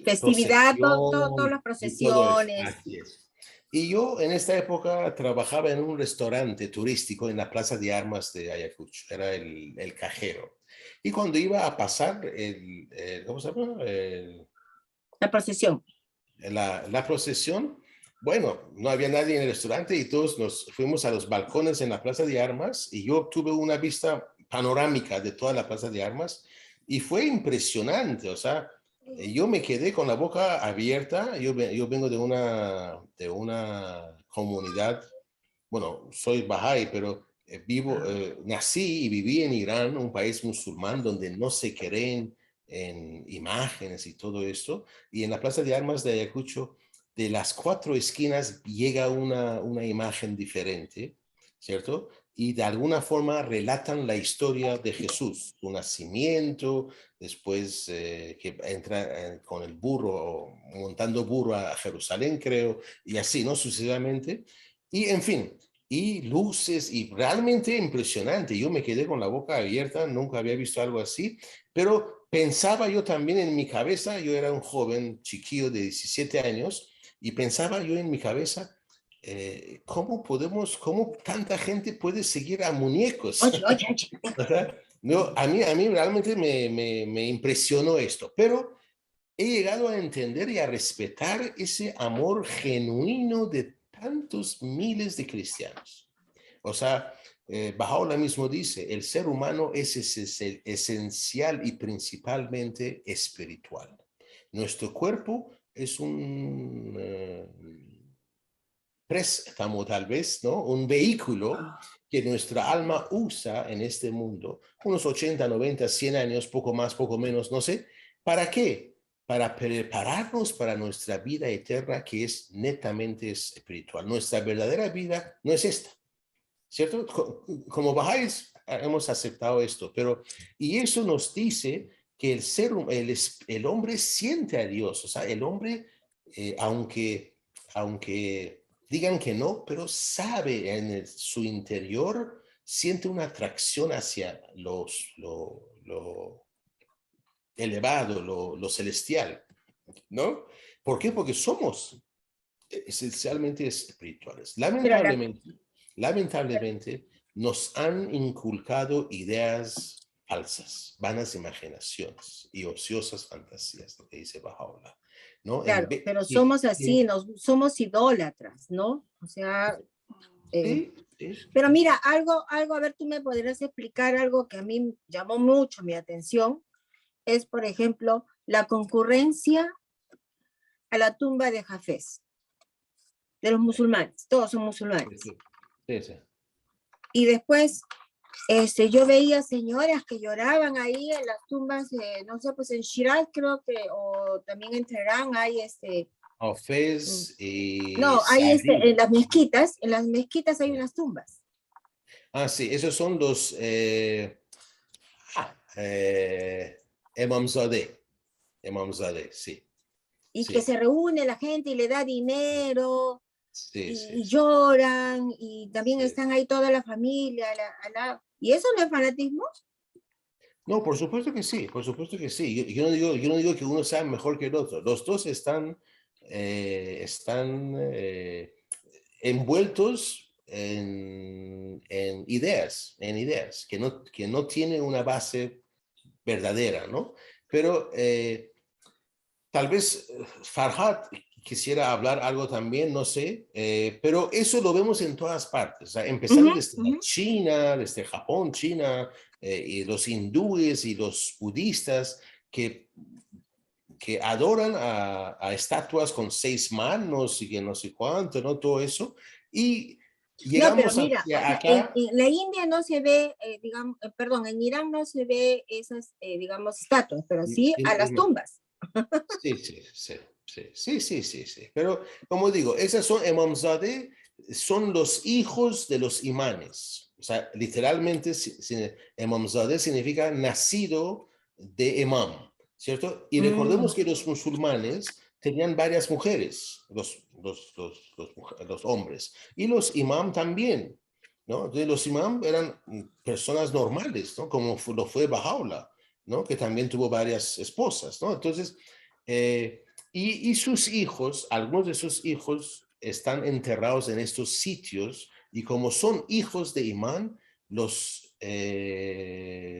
Festividad, todas procesión las y todo eso. procesiones. Así es. Y yo en esta época trabajaba en un restaurante turístico en la Plaza de Armas de Ayacucho, era el cajero. Y cuando iba a pasar ¿cómo se llama? La procesión. La procesión, bueno, no había nadie en el restaurante y todos nos fuimos a los balcones en la Plaza de Armas y yo tuve una vista panorámica de toda la Plaza de Armas y fue impresionante, o sea, yo me quedé con la boca abierta, yo vengo de una comunidad, bueno, soy Bahá'í, pero nací y viví en Irán, un país musulmán donde no se creen en imágenes y todo esto. Y en la Plaza de Armas de Ayacucho, de las 4 esquinas llega una imagen diferente, ¿cierto? Y de alguna forma relatan la historia de Jesús, su nacimiento, después que entra con el burro, montando burro a Jerusalén, creo, y así, ¿no? Sucesivamente. Y en fin, y luces, y realmente impresionante. Yo me quedé con la boca abierta, nunca había visto algo así, pero pensaba yo también en mi cabeza, yo era un joven chiquillo de 17 años, y pensaba yo en mi cabeza, cómo tanta gente puede seguir a muñecos? Oye, oye, oye. O sea, no, a mí realmente me impresionó esto, pero he llegado a entender y a respetar ese amor genuino de tantos miles de cristianos. O sea, Bahá'u'lláh mismo dice, el ser humano es esencial y principalmente espiritual. Nuestro cuerpo es un préstamo tal vez, ¿no? Un vehículo que nuestra alma usa en este mundo, unos 80, 90, 100 años, poco más, poco menos, no sé. ¿Para qué? Para prepararnos para nuestra vida eterna que es netamente espiritual. Nuestra verdadera vida no es esta, ¿cierto? Como bajáis, hemos aceptado esto, pero, y eso nos dice que el hombre siente a Dios, o sea, el hombre, aunque digan que no, pero sabe su interior, siente una atracción hacia lo elevado, lo celestial, ¿no? ¿Por qué? Porque somos esencialmente espirituales. Pero la, Lamentablemente, nos han inculcado ideas falsas, vanas imaginaciones y ociosas fantasías, lo que dice Bahá'u'lláh, ¿no? claro, pero somos así, somos idólatras, ¿no? O sea, sí, sí. pero mira, algo, a ver, tú me podrías explicar algo que a mí llamó mucho mi atención, es, por ejemplo, la concurrencia a la tumba de Jafés, de los musulmanes, todos son musulmanes. Sí, sí. Y después, yo veía señoras que lloraban ahí en las tumbas, no sé, pues en Shiraz creo que, o también en Teherán hay Hafez y no, hay Sa'di. en las mezquitas hay unas tumbas. Ah, sí, esos son los Imamzadeh, sí. Y Sí, que se reúne la gente y le da dinero sí, sí, y sí. lloran y también Sí. están ahí toda la familia. ¿Y eso no es fanatismo? No, por supuesto que sí, por supuesto que sí. Yo no digo que uno sea mejor que el otro. Los dos están envueltos en ideas que no tienen una base verdadera, ¿no? Pero tal vez Farhad quisiera hablar algo también, no sé, pero eso lo vemos en todas partes, o sea, empezando desde China, desde Japón, China, y los hindúes y los budistas que adoran a estatuas con 6 manos y que no sé cuánto, ¿no? Todo eso. Y No, pero llegamos mira, o hacia sea, acá. en la India no se ve, digamos, perdón, en Irán no se ve esas, digamos, estatuas, pero sí a las tumbas. Sí, sí, sí, sí, sí, sí, sí, sí. Pero como digo, esas son Imamzadeh, son los hijos de los imanes. O sea, literalmente Imamzadeh significa nacido de imam, ¿cierto? Y recordemos que los musulmanes tenían varias mujeres, los hombres, y los imam también, ¿no? Entonces los imam eran personas normales, ¿no? Como lo fue Baha'u'llah, ¿no? Que también tuvo varias esposas, ¿no? Entonces, y sus hijos, algunos de sus hijos están enterrados en estos sitios y como son hijos de imán, los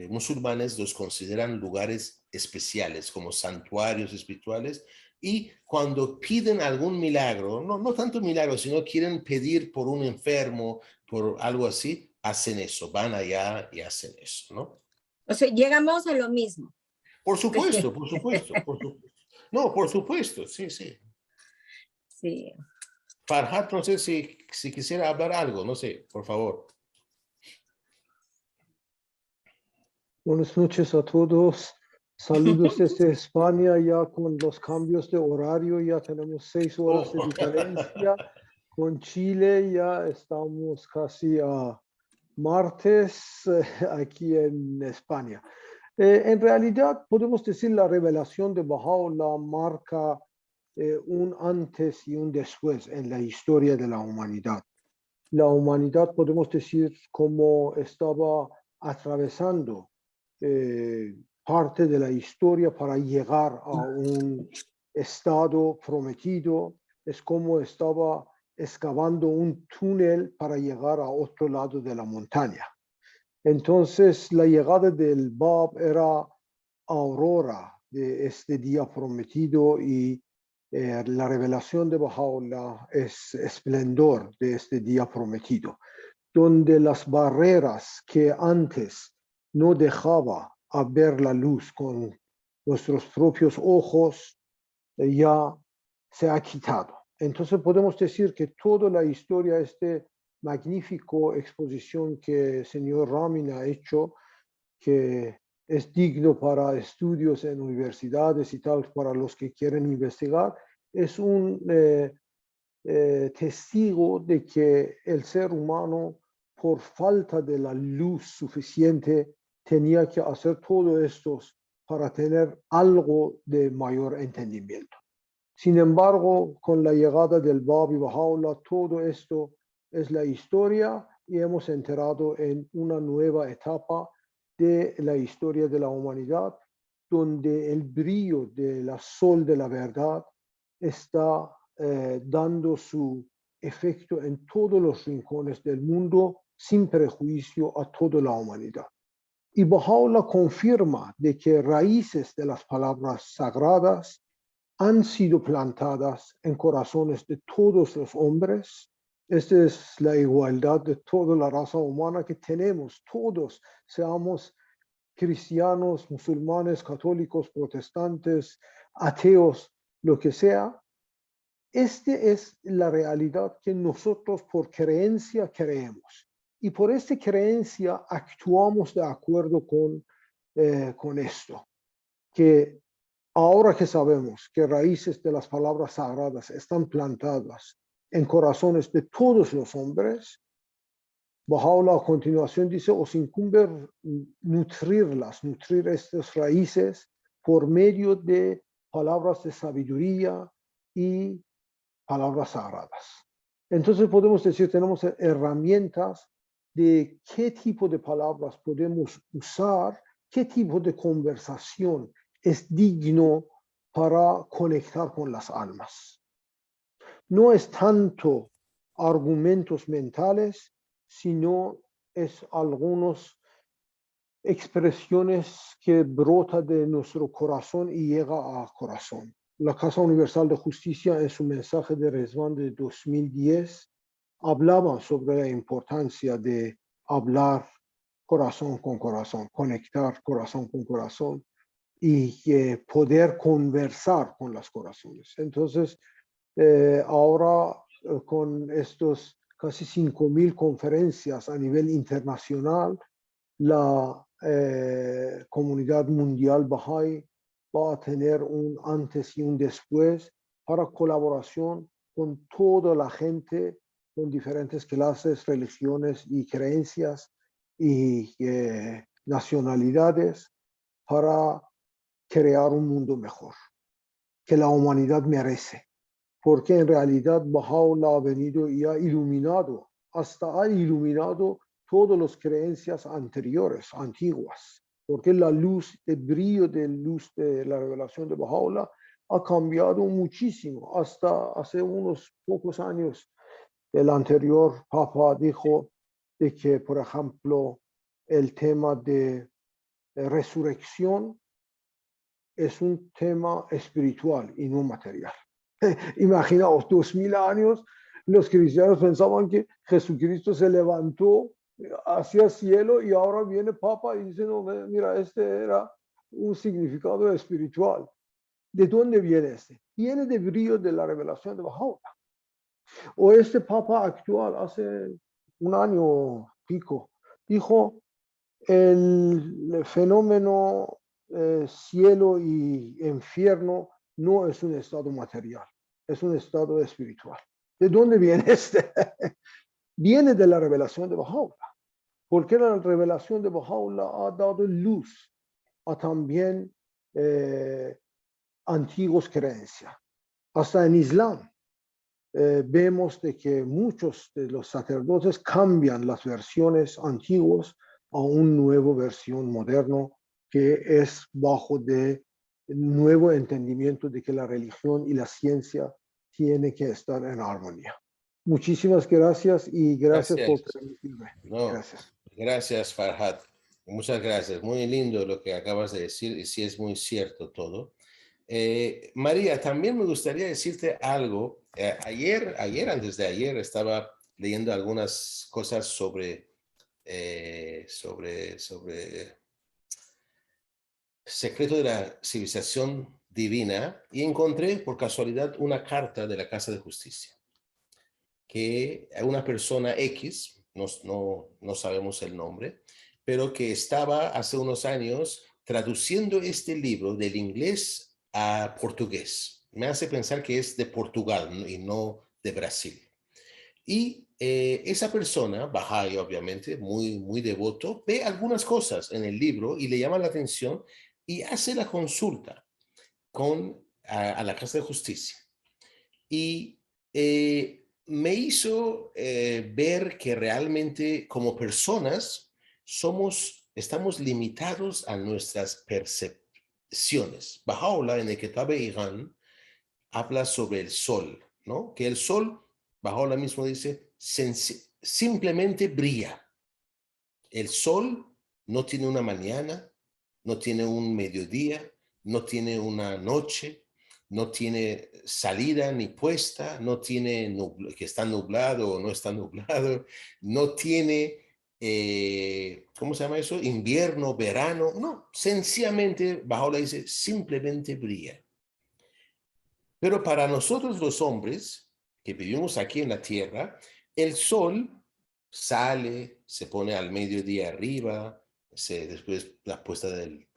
musulmanes los consideran lugares especiales como santuarios espirituales y cuando piden algún milagro, no tanto milagro, sino quieren pedir por un enfermo, por algo así, hacen eso, van allá y hacen eso, ¿no? O sea, llegamos a lo mismo. Por supuesto, por supuesto, por supuesto. No, por supuesto, sí, sí. Sí. Farhat, no sé si quisiera hablar algo, no sé, por favor. Buenas noches a todos. Saludos desde España, ya con los cambios de horario, ya tenemos 6 horas de diferencia. Con Chile ya estamos casi a martes aquí en España. En realidad podemos decir la revelación de Baha'u'llah marca un antes y un después en la historia de la humanidad. La humanidad podemos decir cómo estaba atravesando parte de la historia para llegar a un estado prometido, es como estaba excavando un túnel para llegar a otro lado de la montaña. Entonces, la llegada del Bab era aurora de este día prometido y la revelación de Baha'u'llah es esplendor de este día prometido, donde las barreras que antes no dejaba a ver la luz con nuestros propios ojos ya se ha quitado. Entonces podemos decir que toda la historia, este magnífico exposición que el señor Ramin ha hecho, que es digno para estudios en universidades y tal, para los que quieren investigar, es un testigo de que el ser humano, por falta de la luz suficiente, tenía que hacer todo esto para tener algo de mayor entendimiento. Sin embargo, con la llegada del Bab y Baha'u'llah, todo esto es la historia y hemos entrado en una nueva etapa de la historia de la humanidad, donde el brillo del sol de la verdad está dando su efecto en todos los rincones del mundo sin prejuicio a toda la humanidad. Y Baha'u'llah confirma de que raíces de las palabras sagradas han sido plantadas en corazones de todos los hombres. Esta es la igualdad de toda la raza humana que tenemos, todos, seamos cristianos, musulmanes, católicos, protestantes, ateos, lo que sea. Esta es la realidad que nosotros por creencia creemos. Y por esta creencia actuamos de acuerdo con esto, que ahora que sabemos que raíces de las palabras sagradas están plantadas en corazones de todos los hombres, Baha'u'llah a continuación dice, os incumbe nutrir estas raíces por medio de palabras de sabiduría y palabras sagradas. Entonces podemos decir, tenemos herramientas de qué tipo de palabras podemos usar, qué tipo de conversación es digno para conectar con las almas. No es tanto argumentos mentales, sino es algunas expresiones que brota de nuestro corazón y llega a corazón. La Casa Universal de Justicia, en su mensaje de Rizwan de 2010, hablaba sobre la importancia de hablar corazón con corazón, conectar corazón con corazón y poder conversar con los corazones. Entonces, ahora con estos casi 5.000 conferencias a nivel internacional. La comunidad mundial Bahá'í va a tener un antes y un después para colaboración con toda la gente, con diferentes clases, religiones y creencias y nacionalidades, para crear un mundo mejor, que la humanidad merece. Porque en realidad Baha'u'llah ha venido y ha iluminado, hasta ha iluminado todas las creencias anteriores, antiguas. Porque la luz, el brillo de luz de la revelación de Baha'u'llah ha cambiado muchísimo. Hasta hace unos pocos años, el anterior Papa dijo de que, por ejemplo, el tema de resurrección es un tema espiritual y no material. Imaginaos, 2000 años, los cristianos pensaban que Jesucristo se levantó hacia el cielo y ahora viene Papa y dice, no, mira, este era un significado espiritual. ¿De dónde viene este? Viene del brillo de la revelación de Baha'u'llah. O este Papa actual, hace un año pico, dijo, el fenómeno cielo y infierno no es un estado material, es un estado espiritual. ¿De dónde viene este? Viene de la revelación de Baha'u'llah, porque la revelación de Baha'u'llah ha dado luz a también antiguas creencias. Hasta en Islam vemos de que muchos de los sacerdotes cambian las versiones antiguas a una nueva versión moderno que es bajo de nuevo entendimiento de que la religión y la ciencia tienen que estar en armonía. Muchísimas gracias y gracias por permitirme. No, gracias. Gracias, Farhad. Muchas gracias. Muy lindo lo que acabas de decir y sí es muy cierto todo. María, también me gustaría decirte algo. Ayer, antes de ayer, estaba leyendo algunas cosas sobre secreto de la civilización divina y encontré por casualidad una carta de la Casa de Justicia que una persona X, no sabemos el nombre, pero que estaba hace unos años traduciendo este libro del inglés a portugués. Me hace pensar que es de Portugal y no de Brasil. Y esa persona, Bahá'í obviamente, muy devoto, ve algunas cosas en el libro y le llama la atención y hace la consulta a la Casa de Justicia. Y me hizo ver que realmente como personas estamos limitados a nuestras percepciones. Baha'u'llah en el Kitab Irán habla sobre el sol, ¿no? Que el sol, Baha'u'llah mismo dice, simplemente brilla. El sol no tiene una mañana, no tiene un mediodía, no tiene una noche, no tiene salida ni puesta, no tiene que está nublado o no está nublado, no tiene, ¿cómo se llama eso? Invierno, verano, no, sencillamente, Baha'u'llah dice, simplemente brilla. Pero para nosotros los hombres que vivimos aquí en la tierra, el sol sale, se pone al mediodía arriba, después la puesta del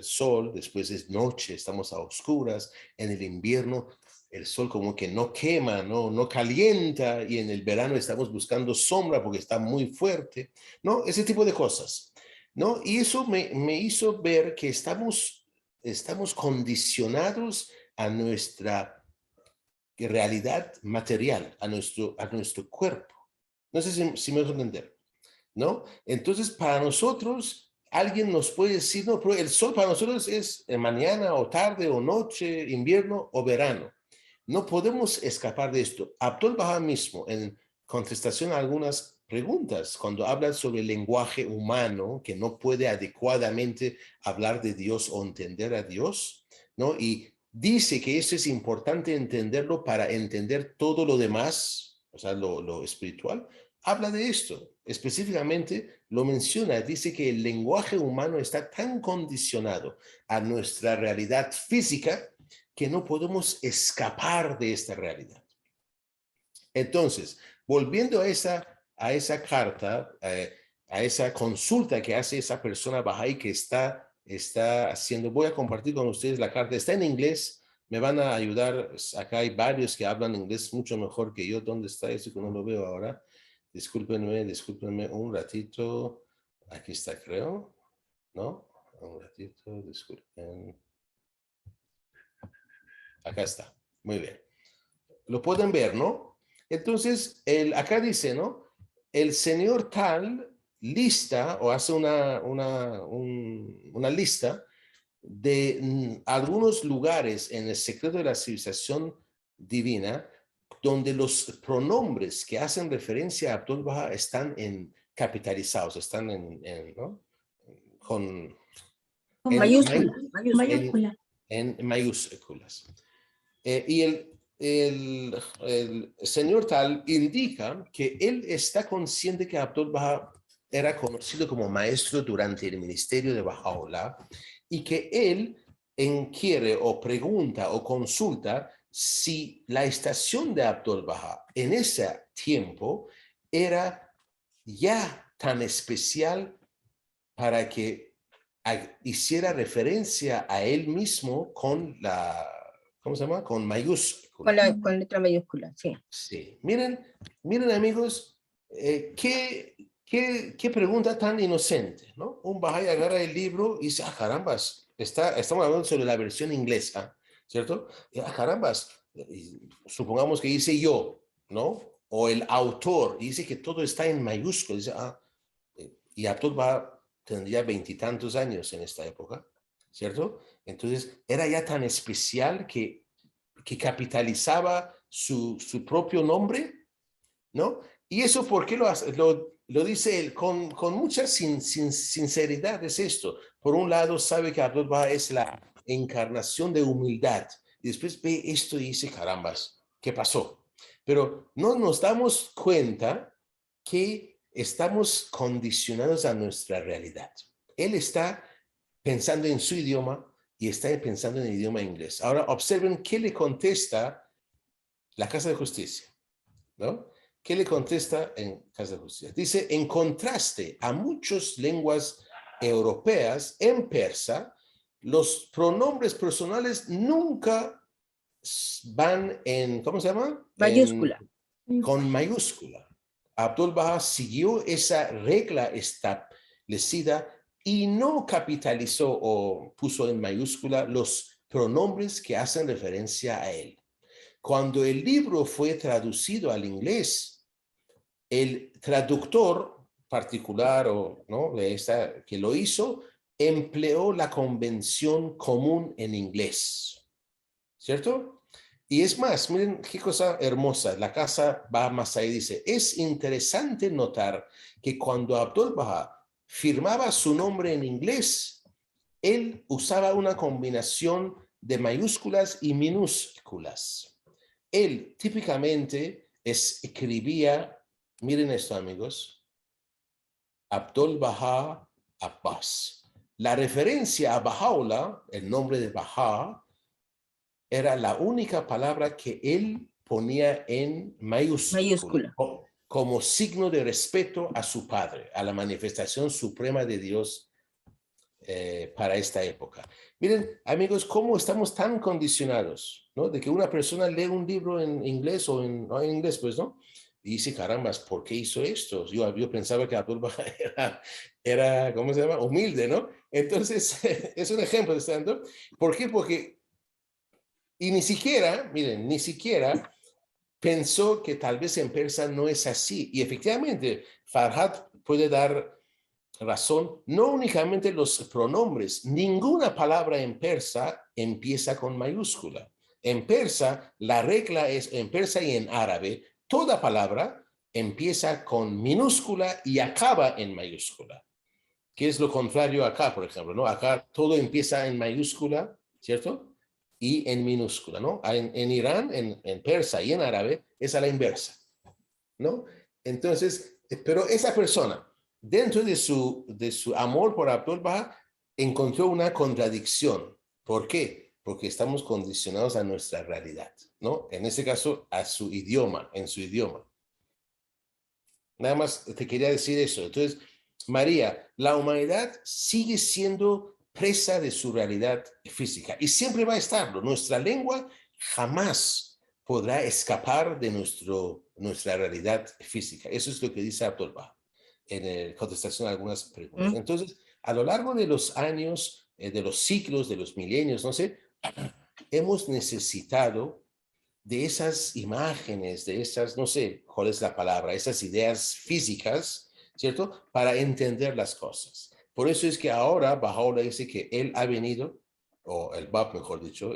sol, después es noche, estamos a oscuras, en el invierno el sol como que no quema, no calienta, y en el verano estamos buscando sombra porque está muy fuerte, ¿no? Ese tipo de cosas, ¿no? Y eso me hizo ver que estamos condicionados a nuestra realidad material, a nuestro cuerpo. No sé si me dejo entender, ¿no? Entonces, para nosotros, alguien nos puede decir, no, pero el sol para nosotros es mañana o tarde o noche, invierno o verano. No podemos escapar de esto. Abdul Baha mismo, en contestación a algunas preguntas, cuando habla sobre el lenguaje humano, que no puede adecuadamente hablar de Dios o entender a Dios, ¿no? Y dice que eso es importante entenderlo para entender todo lo demás, o sea, lo espiritual. Habla de esto, específicamente lo menciona, dice que el lenguaje humano está tan condicionado a nuestra realidad física que no podemos escapar de esta realidad. Entonces, volviendo a esa carta, a esa consulta que hace esa persona Bahá'í que está haciendo, voy a compartir con ustedes la carta, está en inglés, me van a ayudar, acá hay varios que hablan inglés mucho mejor que yo. ¿Dónde está eso que no lo veo ahora? Discúlpenme un ratito, aquí está creo, ¿no? Un ratito, disculpen. Acá está, muy bien. Lo pueden ver, ¿no? Entonces, acá dice, ¿no? El señor tal lista o hace una lista de algunos lugares en el secreto de la civilización divina donde los pronombres que hacen referencia a Abdul Baha están capitalizados, están ¿no? Con en mayúsculas. Y el señor tal indica que él está consciente que Abdul Baha era conocido como maestro durante el ministerio de Baha'u'llah y que él inquiere o pregunta o consulta si la estación de Abdul Baha en ese tiempo era ya tan especial para que hiciera referencia a él mismo con ¿cómo se llama? Con mayúscula. Con letra mayúscula, sí. Sí. Miren amigos, qué pregunta tan inocente, ¿no? Un Bahá'í agarra el libro y dice, carambas, estamos hablando sobre la versión inglesa, ¿cierto? Y, carambas, supongamos que dice yo, ¿no? O el autor, y dice que todo está en mayúscula. Dice, y Abdul Baha tendría 20 y tantos años en esta época, ¿cierto? Entonces, era ya tan especial que capitalizaba su propio nombre, ¿no? Y eso, ¿por qué lo dice él? Con mucha sinceridad es esto. Por un lado, sabe que Abdul Baha es la encarnación de humildad. Y después ve esto y dice, carambas, ¿qué pasó? Pero no nos damos cuenta que estamos condicionados a nuestra realidad. Él está pensando en su idioma y está pensando en el idioma inglés. Ahora observen qué le contesta la Casa de Justicia, ¿no? ¿Qué le contesta en Casa de Justicia? Dice, en contraste a muchas lenguas europeas, en persa, los pronombres personales nunca van en, ¿cómo se llama? Mayúscula. Con mayúscula. Abdul Baha siguió esa regla establecida y no capitalizó o puso en mayúscula los pronombres que hacen referencia a él. Cuando el libro fue traducido al inglés, el traductor particular ¿no? que lo hizo, empleó la convención común en inglés, ¿cierto? Y es más, miren qué cosa hermosa, la Casa va más ahí, dice, es interesante notar que cuando Abdul Baha firmaba su nombre en inglés, él usaba una combinación de mayúsculas y minúsculas. Él típicamente escribía, miren esto amigos, Abdul Baha Abbas. La referencia a Baha'u'llah, el nombre de Baha, era la única palabra que él ponía en mayúscula. Como signo de respeto a su padre, a la manifestación suprema de Dios para esta época. Miren, amigos, cómo estamos tan condicionados, ¿no? De que una persona lee un libro en inglés no en inglés, pues, ¿no? Y dice, carambas, ¿por qué hizo esto? Yo pensaba que Abdul Baha era, ¿cómo se llama? Humilde, ¿no? Entonces, es un ejemplo de esto. ¿Por qué? Porque, y ni siquiera pensó que tal vez en persa no es así. Y efectivamente, Farhad puede dar razón, no únicamente los pronombres, ninguna palabra en persa empieza con mayúscula. En persa, la regla es, en persa y en árabe, toda palabra empieza con minúscula y acaba en mayúscula. ¿Qué es lo contrario acá, por ejemplo? ¿no? Acá todo empieza en mayúscula, ¿cierto? Y en minúscula, ¿no? En Irán, en persa y en árabe, es a la inversa, ¿no? Entonces, pero esa persona, dentro de su amor por Abdul Baha, encontró una contradicción. ¿Por qué? Porque estamos condicionados a nuestra realidad, ¿no? ¿no? En este caso, a su idioma, en su idioma. Nada más te quería decir eso. Entonces, María, la humanidad sigue siendo presa de su realidad física y siempre va a estarlo. Nuestra lengua jamás podrá escapar de nuestra realidad física. Eso es lo que dice Abdul Baha en contestación a algunas preguntas. Entonces, a lo largo de los años, de los ciclos, de los milenios, no sé, hemos necesitado de esas imágenes, de esas, no sé cuál es la palabra, esas ideas físicas, ¿cierto? Para entender las cosas. Por eso es que ahora Baha'u'llah dice que él ha venido, o el Bab, mejor dicho,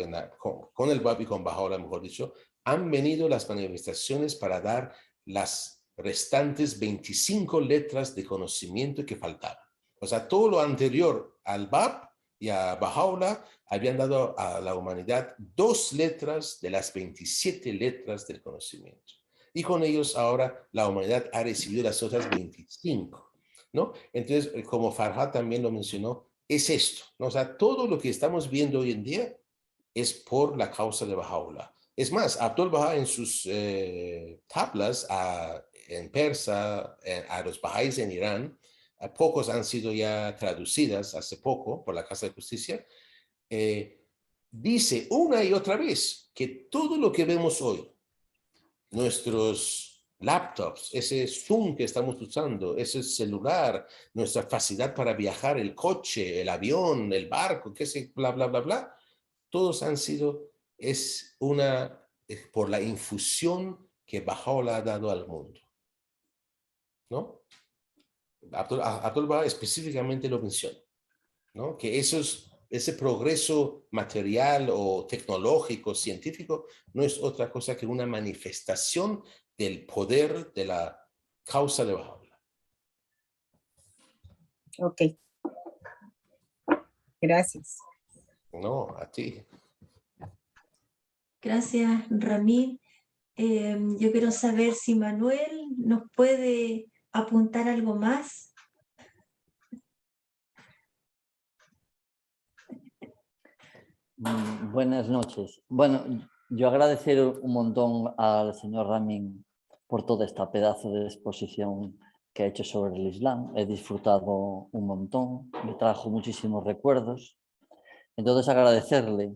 con el Bab y con Baha'u'llah, mejor dicho, han venido las manifestaciones para dar las restantes 25 letras de conocimiento que faltaban. O sea, todo lo anterior al Bab y a Baha'u'llah habían dado a la humanidad 2 letras de las 27 letras del conocimiento. Y con ellos ahora la humanidad ha recibido las otras 25, ¿no? Entonces, como Farhad también lo mencionó, es esto, ¿no? O sea, todo lo que estamos viendo hoy en día es por la causa de Baha'u'llah. Es más, Abdul Baha en sus tablas en persa, a los Bahá'ís en Irán, pocos han sido ya traducidas hace poco por la Casa de Justicia, dice una y otra vez que todo lo que vemos hoy, nuestros laptops, ese Zoom que estamos usando, ese celular, nuestra facilidad para viajar, el coche, el avión, el barco, qué sé, bla, bla, bla, bla, todos han sido, por la infusión que Baha'u'llah ha dado al mundo, ¿no? Abdul Baha específicamente lo menciona, ¿no? Que ese progreso material o tecnológico, científico, no es otra cosa que una manifestación del poder de la causa de Baha'u'llah. Ok. Gracias. No, a ti. Gracias, Ramil. Yo quiero saber si Manuel nos puede apuntar algo más. Buenas noches. Bueno, yo agradecer un montón al señor Ramin por toda esta pedazo de exposición que ha hecho sobre el Islam. He disfrutado un montón, me trajo muchísimos recuerdos. Entonces agradecerle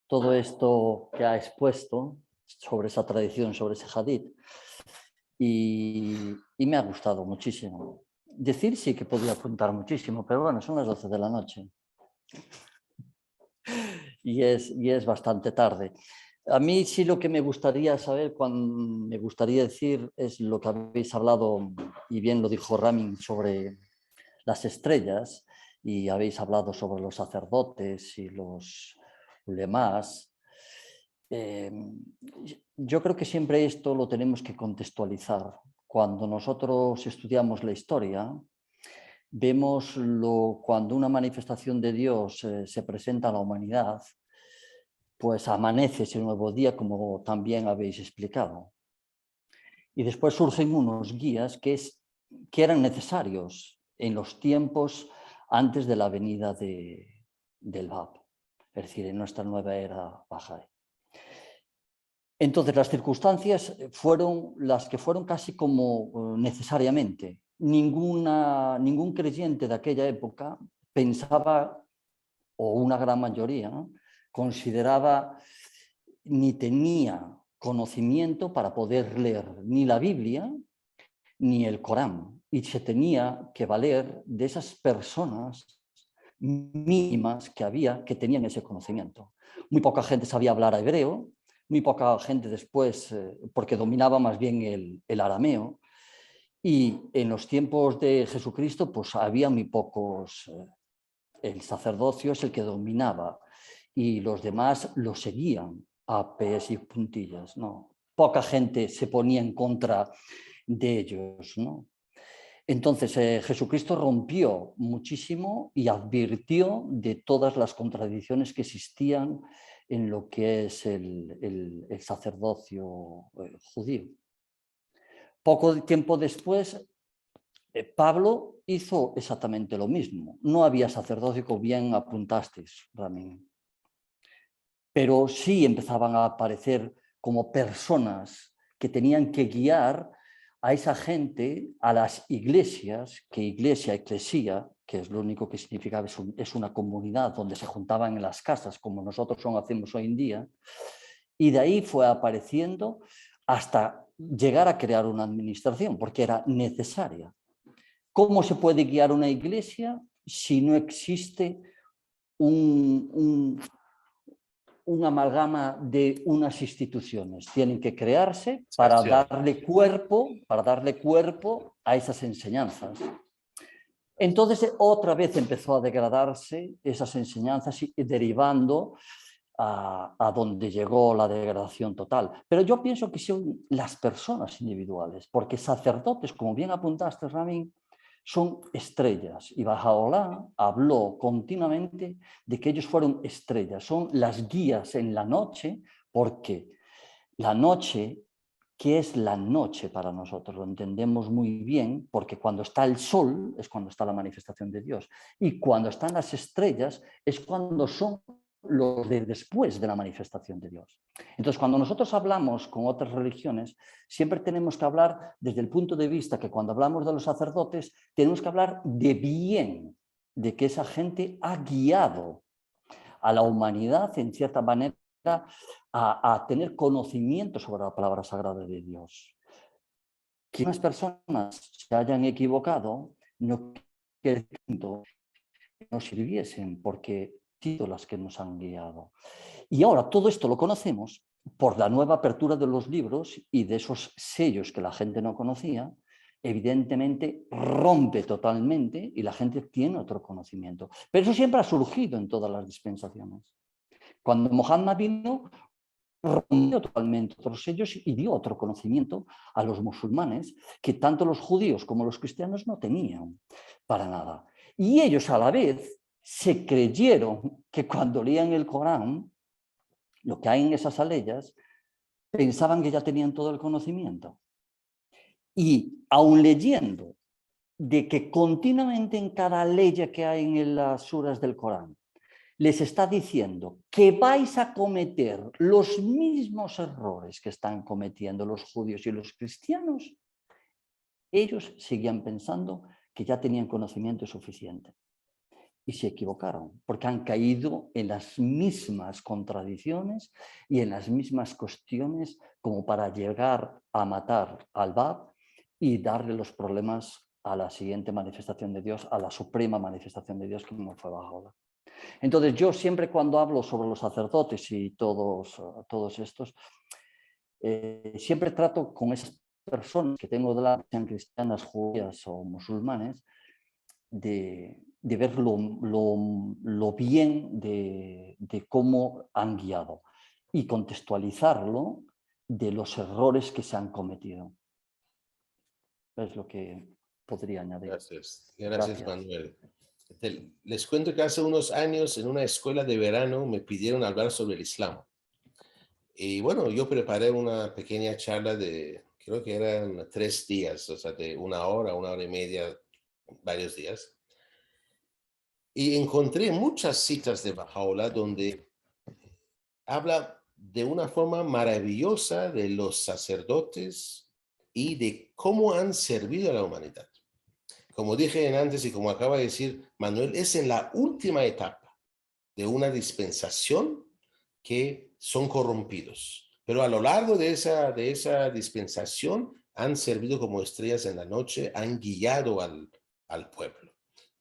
todo esto que ha expuesto sobre esa tradición, sobre ese hadith. Y me ha gustado muchísimo. Decir sí que podía apuntar muchísimo, pero bueno, son las 12 de la noche. Y es bastante tarde. A mí sí lo que me gustaría saber, me gustaría decir, es lo que habéis hablado, y bien lo dijo Ramin, sobre las estrellas, y habéis hablado sobre los sacerdotes y los ulemás. Yo creo que siempre esto lo tenemos que contextualizar. Cuando nosotros estudiamos la historia, vemos cuando una manifestación de Dios se presenta a la humanidad, pues amanece ese nuevo día, como también habéis explicado. Y después surgen unos guías que eran necesarios en los tiempos antes de la venida del Bab, es decir, en nuestra nueva era Bahá'í. Entonces, las circunstancias fueron las que fueron casi como necesariamente. Ningún creyente de aquella época pensaba, o una gran mayoría, ¿no?, consideraba ni tenía conocimiento para poder leer ni la Biblia ni el Corán. Y se tenía que valer de esas personas mínimas que había que tenían ese conocimiento. Muy poca gente sabía hablar hebreo, muy poca gente después, porque dominaba más bien el arameo. Y en los tiempos de Jesucristo, pues había muy pocos. El sacerdocio es el que dominaba y los demás lo seguían a pies y puntillas, ¿no? Poca gente se ponía en contra de ellos, ¿no? Entonces Jesucristo rompió muchísimo y advirtió de todas las contradicciones que existían en lo que es el sacerdocio judío. Poco tiempo después, Pablo hizo exactamente lo mismo. No había sacerdocio, como bien apuntasteis, Ramín. pero sí empezaban a aparecer como personas que tenían que guiar a esa gente a las iglesias, que iglesia, eclesía, que es lo único que significa, es una comunidad donde se juntaban en las casas, como nosotros hacemos hoy en día, y de ahí fue apareciendo hasta llegar a crear una administración, porque era necesaria. ¿Cómo se puede guiar una iglesia si no existe una amalgama de unas instituciones? Tienen que crearse para darle cuerpo a esas enseñanzas. Entonces, otra vez empezó a degradarse esas enseñanzas y derivando a donde llegó la degradación total. Pero yo pienso que son las personas individuales, porque sacerdotes, como bien apuntaste, Ramin, son estrellas. Y Bahá'u'lláh habló continuamente de que ellos fueron estrellas, son las guías en la noche, porque la noche, ¿qué es la noche para nosotros? Lo entendemos muy bien, porque cuando está el sol es cuando está la manifestación de Dios. Y cuando están las estrellas es cuando son los de después de la manifestación de Dios. Entonces, cuando nosotros hablamos con otras religiones, siempre tenemos que hablar desde el punto de vista que cuando hablamos de los sacerdotes, tenemos que hablar de bien, de que esa gente ha guiado a la humanidad, en cierta manera, a tener conocimiento sobre la palabra sagrada de Dios. Que unas personas se hayan equivocado no quiere decir que no sirviesen, porque sido las que nos han guiado. Y ahora todo esto lo conocemos por la nueva apertura de los libros y de esos sellos que la gente no conocía. Evidentemente rompe totalmente y la gente tiene otro conocimiento. Pero eso siempre ha surgido en todas las dispensaciones. Cuando Mohammed vino, rompió totalmente otros sellos y dio otro conocimiento a los musulmanes que tanto los judíos como los cristianos no tenían para nada. Y ellos a la vez se creyeron que cuando leían el Corán, lo que hay en esas aleyas, pensaban que ya tenían todo el conocimiento. Y aun leyendo de que continuamente en cada ley que hay en las suras del Corán, les está diciendo que vais a cometer los mismos errores que están cometiendo los judíos y los cristianos, ellos seguían pensando que ya tenían conocimiento suficiente. Y se equivocaron, porque han caído en las mismas contradicciones y en las mismas cuestiones como para llegar a matar al Bab y darle los problemas a la siguiente manifestación de Dios, a la suprema manifestación de Dios, como fue Bahá'u'lláh. Entonces yo siempre cuando hablo sobre los sacerdotes y todos estos, siempre trato con esas personas que tengo delante, sean cristianas, judías o musulmanes, de ver lo bien de cómo han guiado y contextualizarlo de los errores que se han cometido. Es lo que podría añadir. Gracias, Manuel. Les cuento que hace unos años en una escuela de verano me pidieron hablar sobre el Islam. Y bueno, yo preparé una pequeña charla de, creo que eran 3 días, o sea, de 1 hora, 1 hora y media, varios días. Y encontré muchas citas de Bahá'u'lláh donde habla de una forma maravillosa de los sacerdotes y de cómo han servido a la humanidad. Como dije antes y como acaba de decir Manuel, es en la última etapa de una dispensación que son corrompidos. Pero a lo largo de esa dispensación han servido como estrellas en la noche, han guiado al pueblo,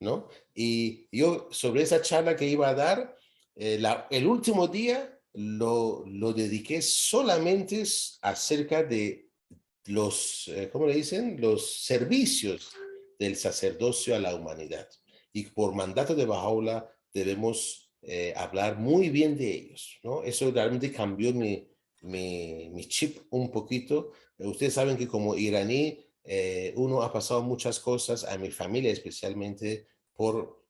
¿no? Y yo sobre esa charla que iba a dar, el último día lo dediqué solamente acerca de los, ¿cómo le dicen? Los servicios del sacerdocio a la humanidad. Y por mandato de Bahá'u'lláh debemos hablar muy bien de ellos, ¿no? Eso realmente cambió mi chip un poquito. Ustedes saben que como iraní, uno ha pasado muchas cosas, a mi familia especialmente, por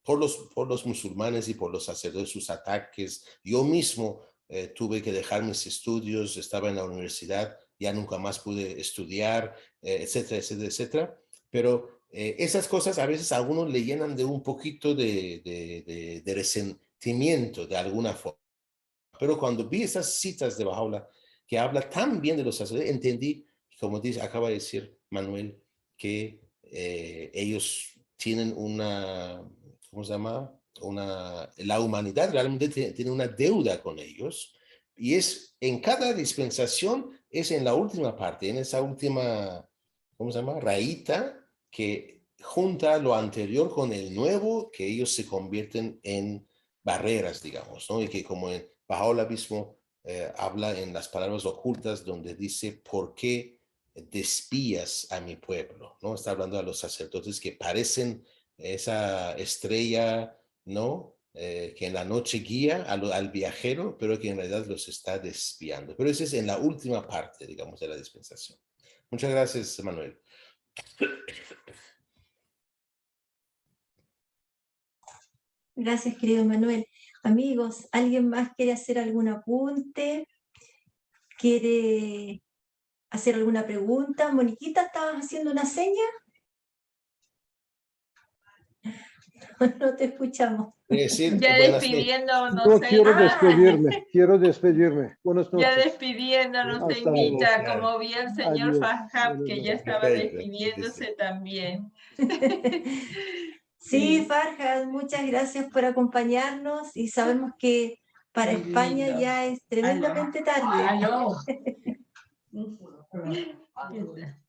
los musulmanes y por los sacerdotes, sus ataques. Yo mismo tuve que dejar mis estudios, estaba en la universidad, ya nunca más pude estudiar, etcétera, etcétera, etcétera. Pero esas cosas a veces a algunos le llenan de un poquito de resentimiento de alguna forma. Pero cuando vi esas citas de Bahá'u'lláh que habla tan bien de los sacerdotes, entendí, como dice, acaba de decir Manuel, que ellos tienen una, ¿cómo se llama? La humanidad realmente tiene una deuda con ellos, y es en cada dispensación, es en la última parte, en esa última, ¿cómo se llama? Rayita que junta lo anterior con el nuevo, que ellos se convierten en barreras, digamos, ¿no? Y que como en Bahá'u'lláh mismo habla en las palabras ocultas donde dice, ¿por qué despías a mi pueblo? ¿No? Está hablando a los sacerdotes que parecen esa estrella, ¿no? Que en la noche guía al viajero, pero que en realidad los está desviando. Pero eso es en la última parte, digamos, de la dispensación. Muchas gracias, Manuel. Gracias, querido Manuel. Amigos, ¿alguien más quiere hacer algún apunte? ¿Quiere hacer alguna pregunta? Moniquita, ¿estabas haciendo una seña? No te escuchamos. Decir, Ya buenas despidiéndonos. No quiero despedirme, quiero despedirme. Buenas Ya noches. despidiéndonos, se Hasta luego. invita, como vi al señor Adiós. Farhad, Buenas que ya noches. estaba Perfecto. despidiéndose también. Sí, Farhad, muchas gracias por acompañarnos y sabemos que para Muy España lindo. ya es tremendamente tarde. Aló.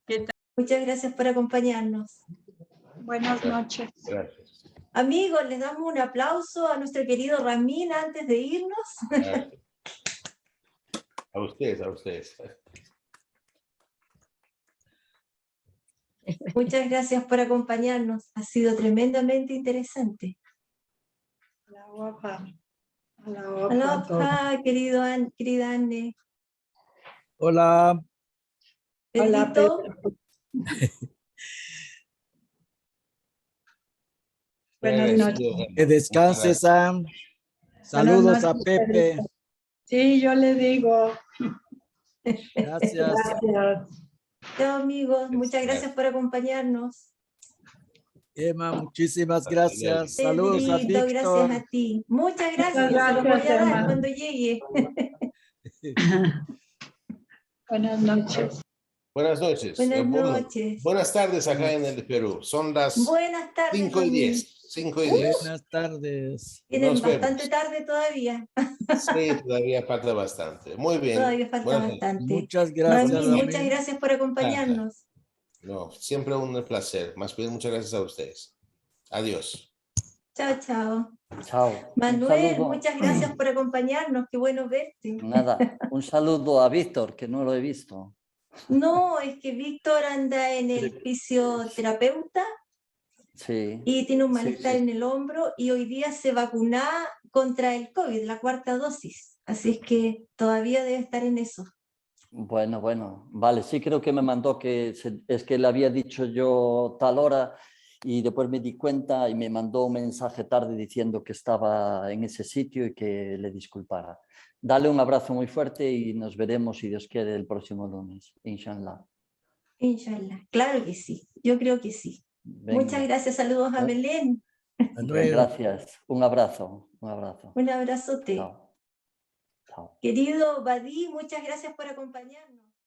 ¿Qué tal? Muchas gracias por acompañarnos. Buenas noches. Gracias. Amigos, les damos un aplauso a nuestro querido Ramín antes de irnos. Gracias. A ustedes, a ustedes. Muchas gracias por acompañarnos. Ha sido tremendamente interesante. La guapa. Aloha, querida Anne. Hola. Hola, Pedrito, Buenas noches. Que descanse, Sam. Saludos a noches, Pepe. Sí, yo le digo. Gracias. Gracias. chao amigos, muchas gracias por acompañarnos. Emma, muchísimas gracias. Saludos a Pedrito, gracias Víctor. a ti. Muchas gracias, Muchas se los voy a gracias, dar Emma. cuando llegue. Buenas noches. Buenas noches. Buenas Bueno, noches. buenas tardes acá en el Perú. Son las Buenas tardes, 5:10. Ramín. 5:10. Buenas tardes. Tienen Nos bastante vemos. tarde todavía. Sí, todavía falta bastante. Muy bien. Todavía falta Buenas noches. bastante. Muchas gracias, Ramín, muchas Ramín. gracias por acompañarnos. No, siempre un placer. Más bien, muchas gracias a ustedes. Adiós. Chao, chao. Chao. Un Manuel, saludo. muchas gracias por acompañarnos. Qué bueno verte. Nada, un saludo a Víctor, que no lo he visto. No, es que Víctor anda en el fisioterapeuta Sí. y tiene un Sí, malestar sí. en el hombro y hoy día se vacuna contra el COVID, la 4ª dosis. Así es que todavía debe estar en eso. Bueno, vale, sí creo que me mandó es que le había dicho yo tal hora y después me di cuenta y me mandó un mensaje tarde diciendo que estaba en ese sitio y que le disculpara. Dale un abrazo muy fuerte y nos veremos, si Dios quiere, el próximo lunes, inshallah. Inshallah, claro que sí, yo creo que sí. Venga. Muchas gracias, saludos a Belén. Manuel. Gracias, un abrazo, un abrazo. Un abrazote. Chao. Chao. Querido Badí, muchas gracias por acompañarnos.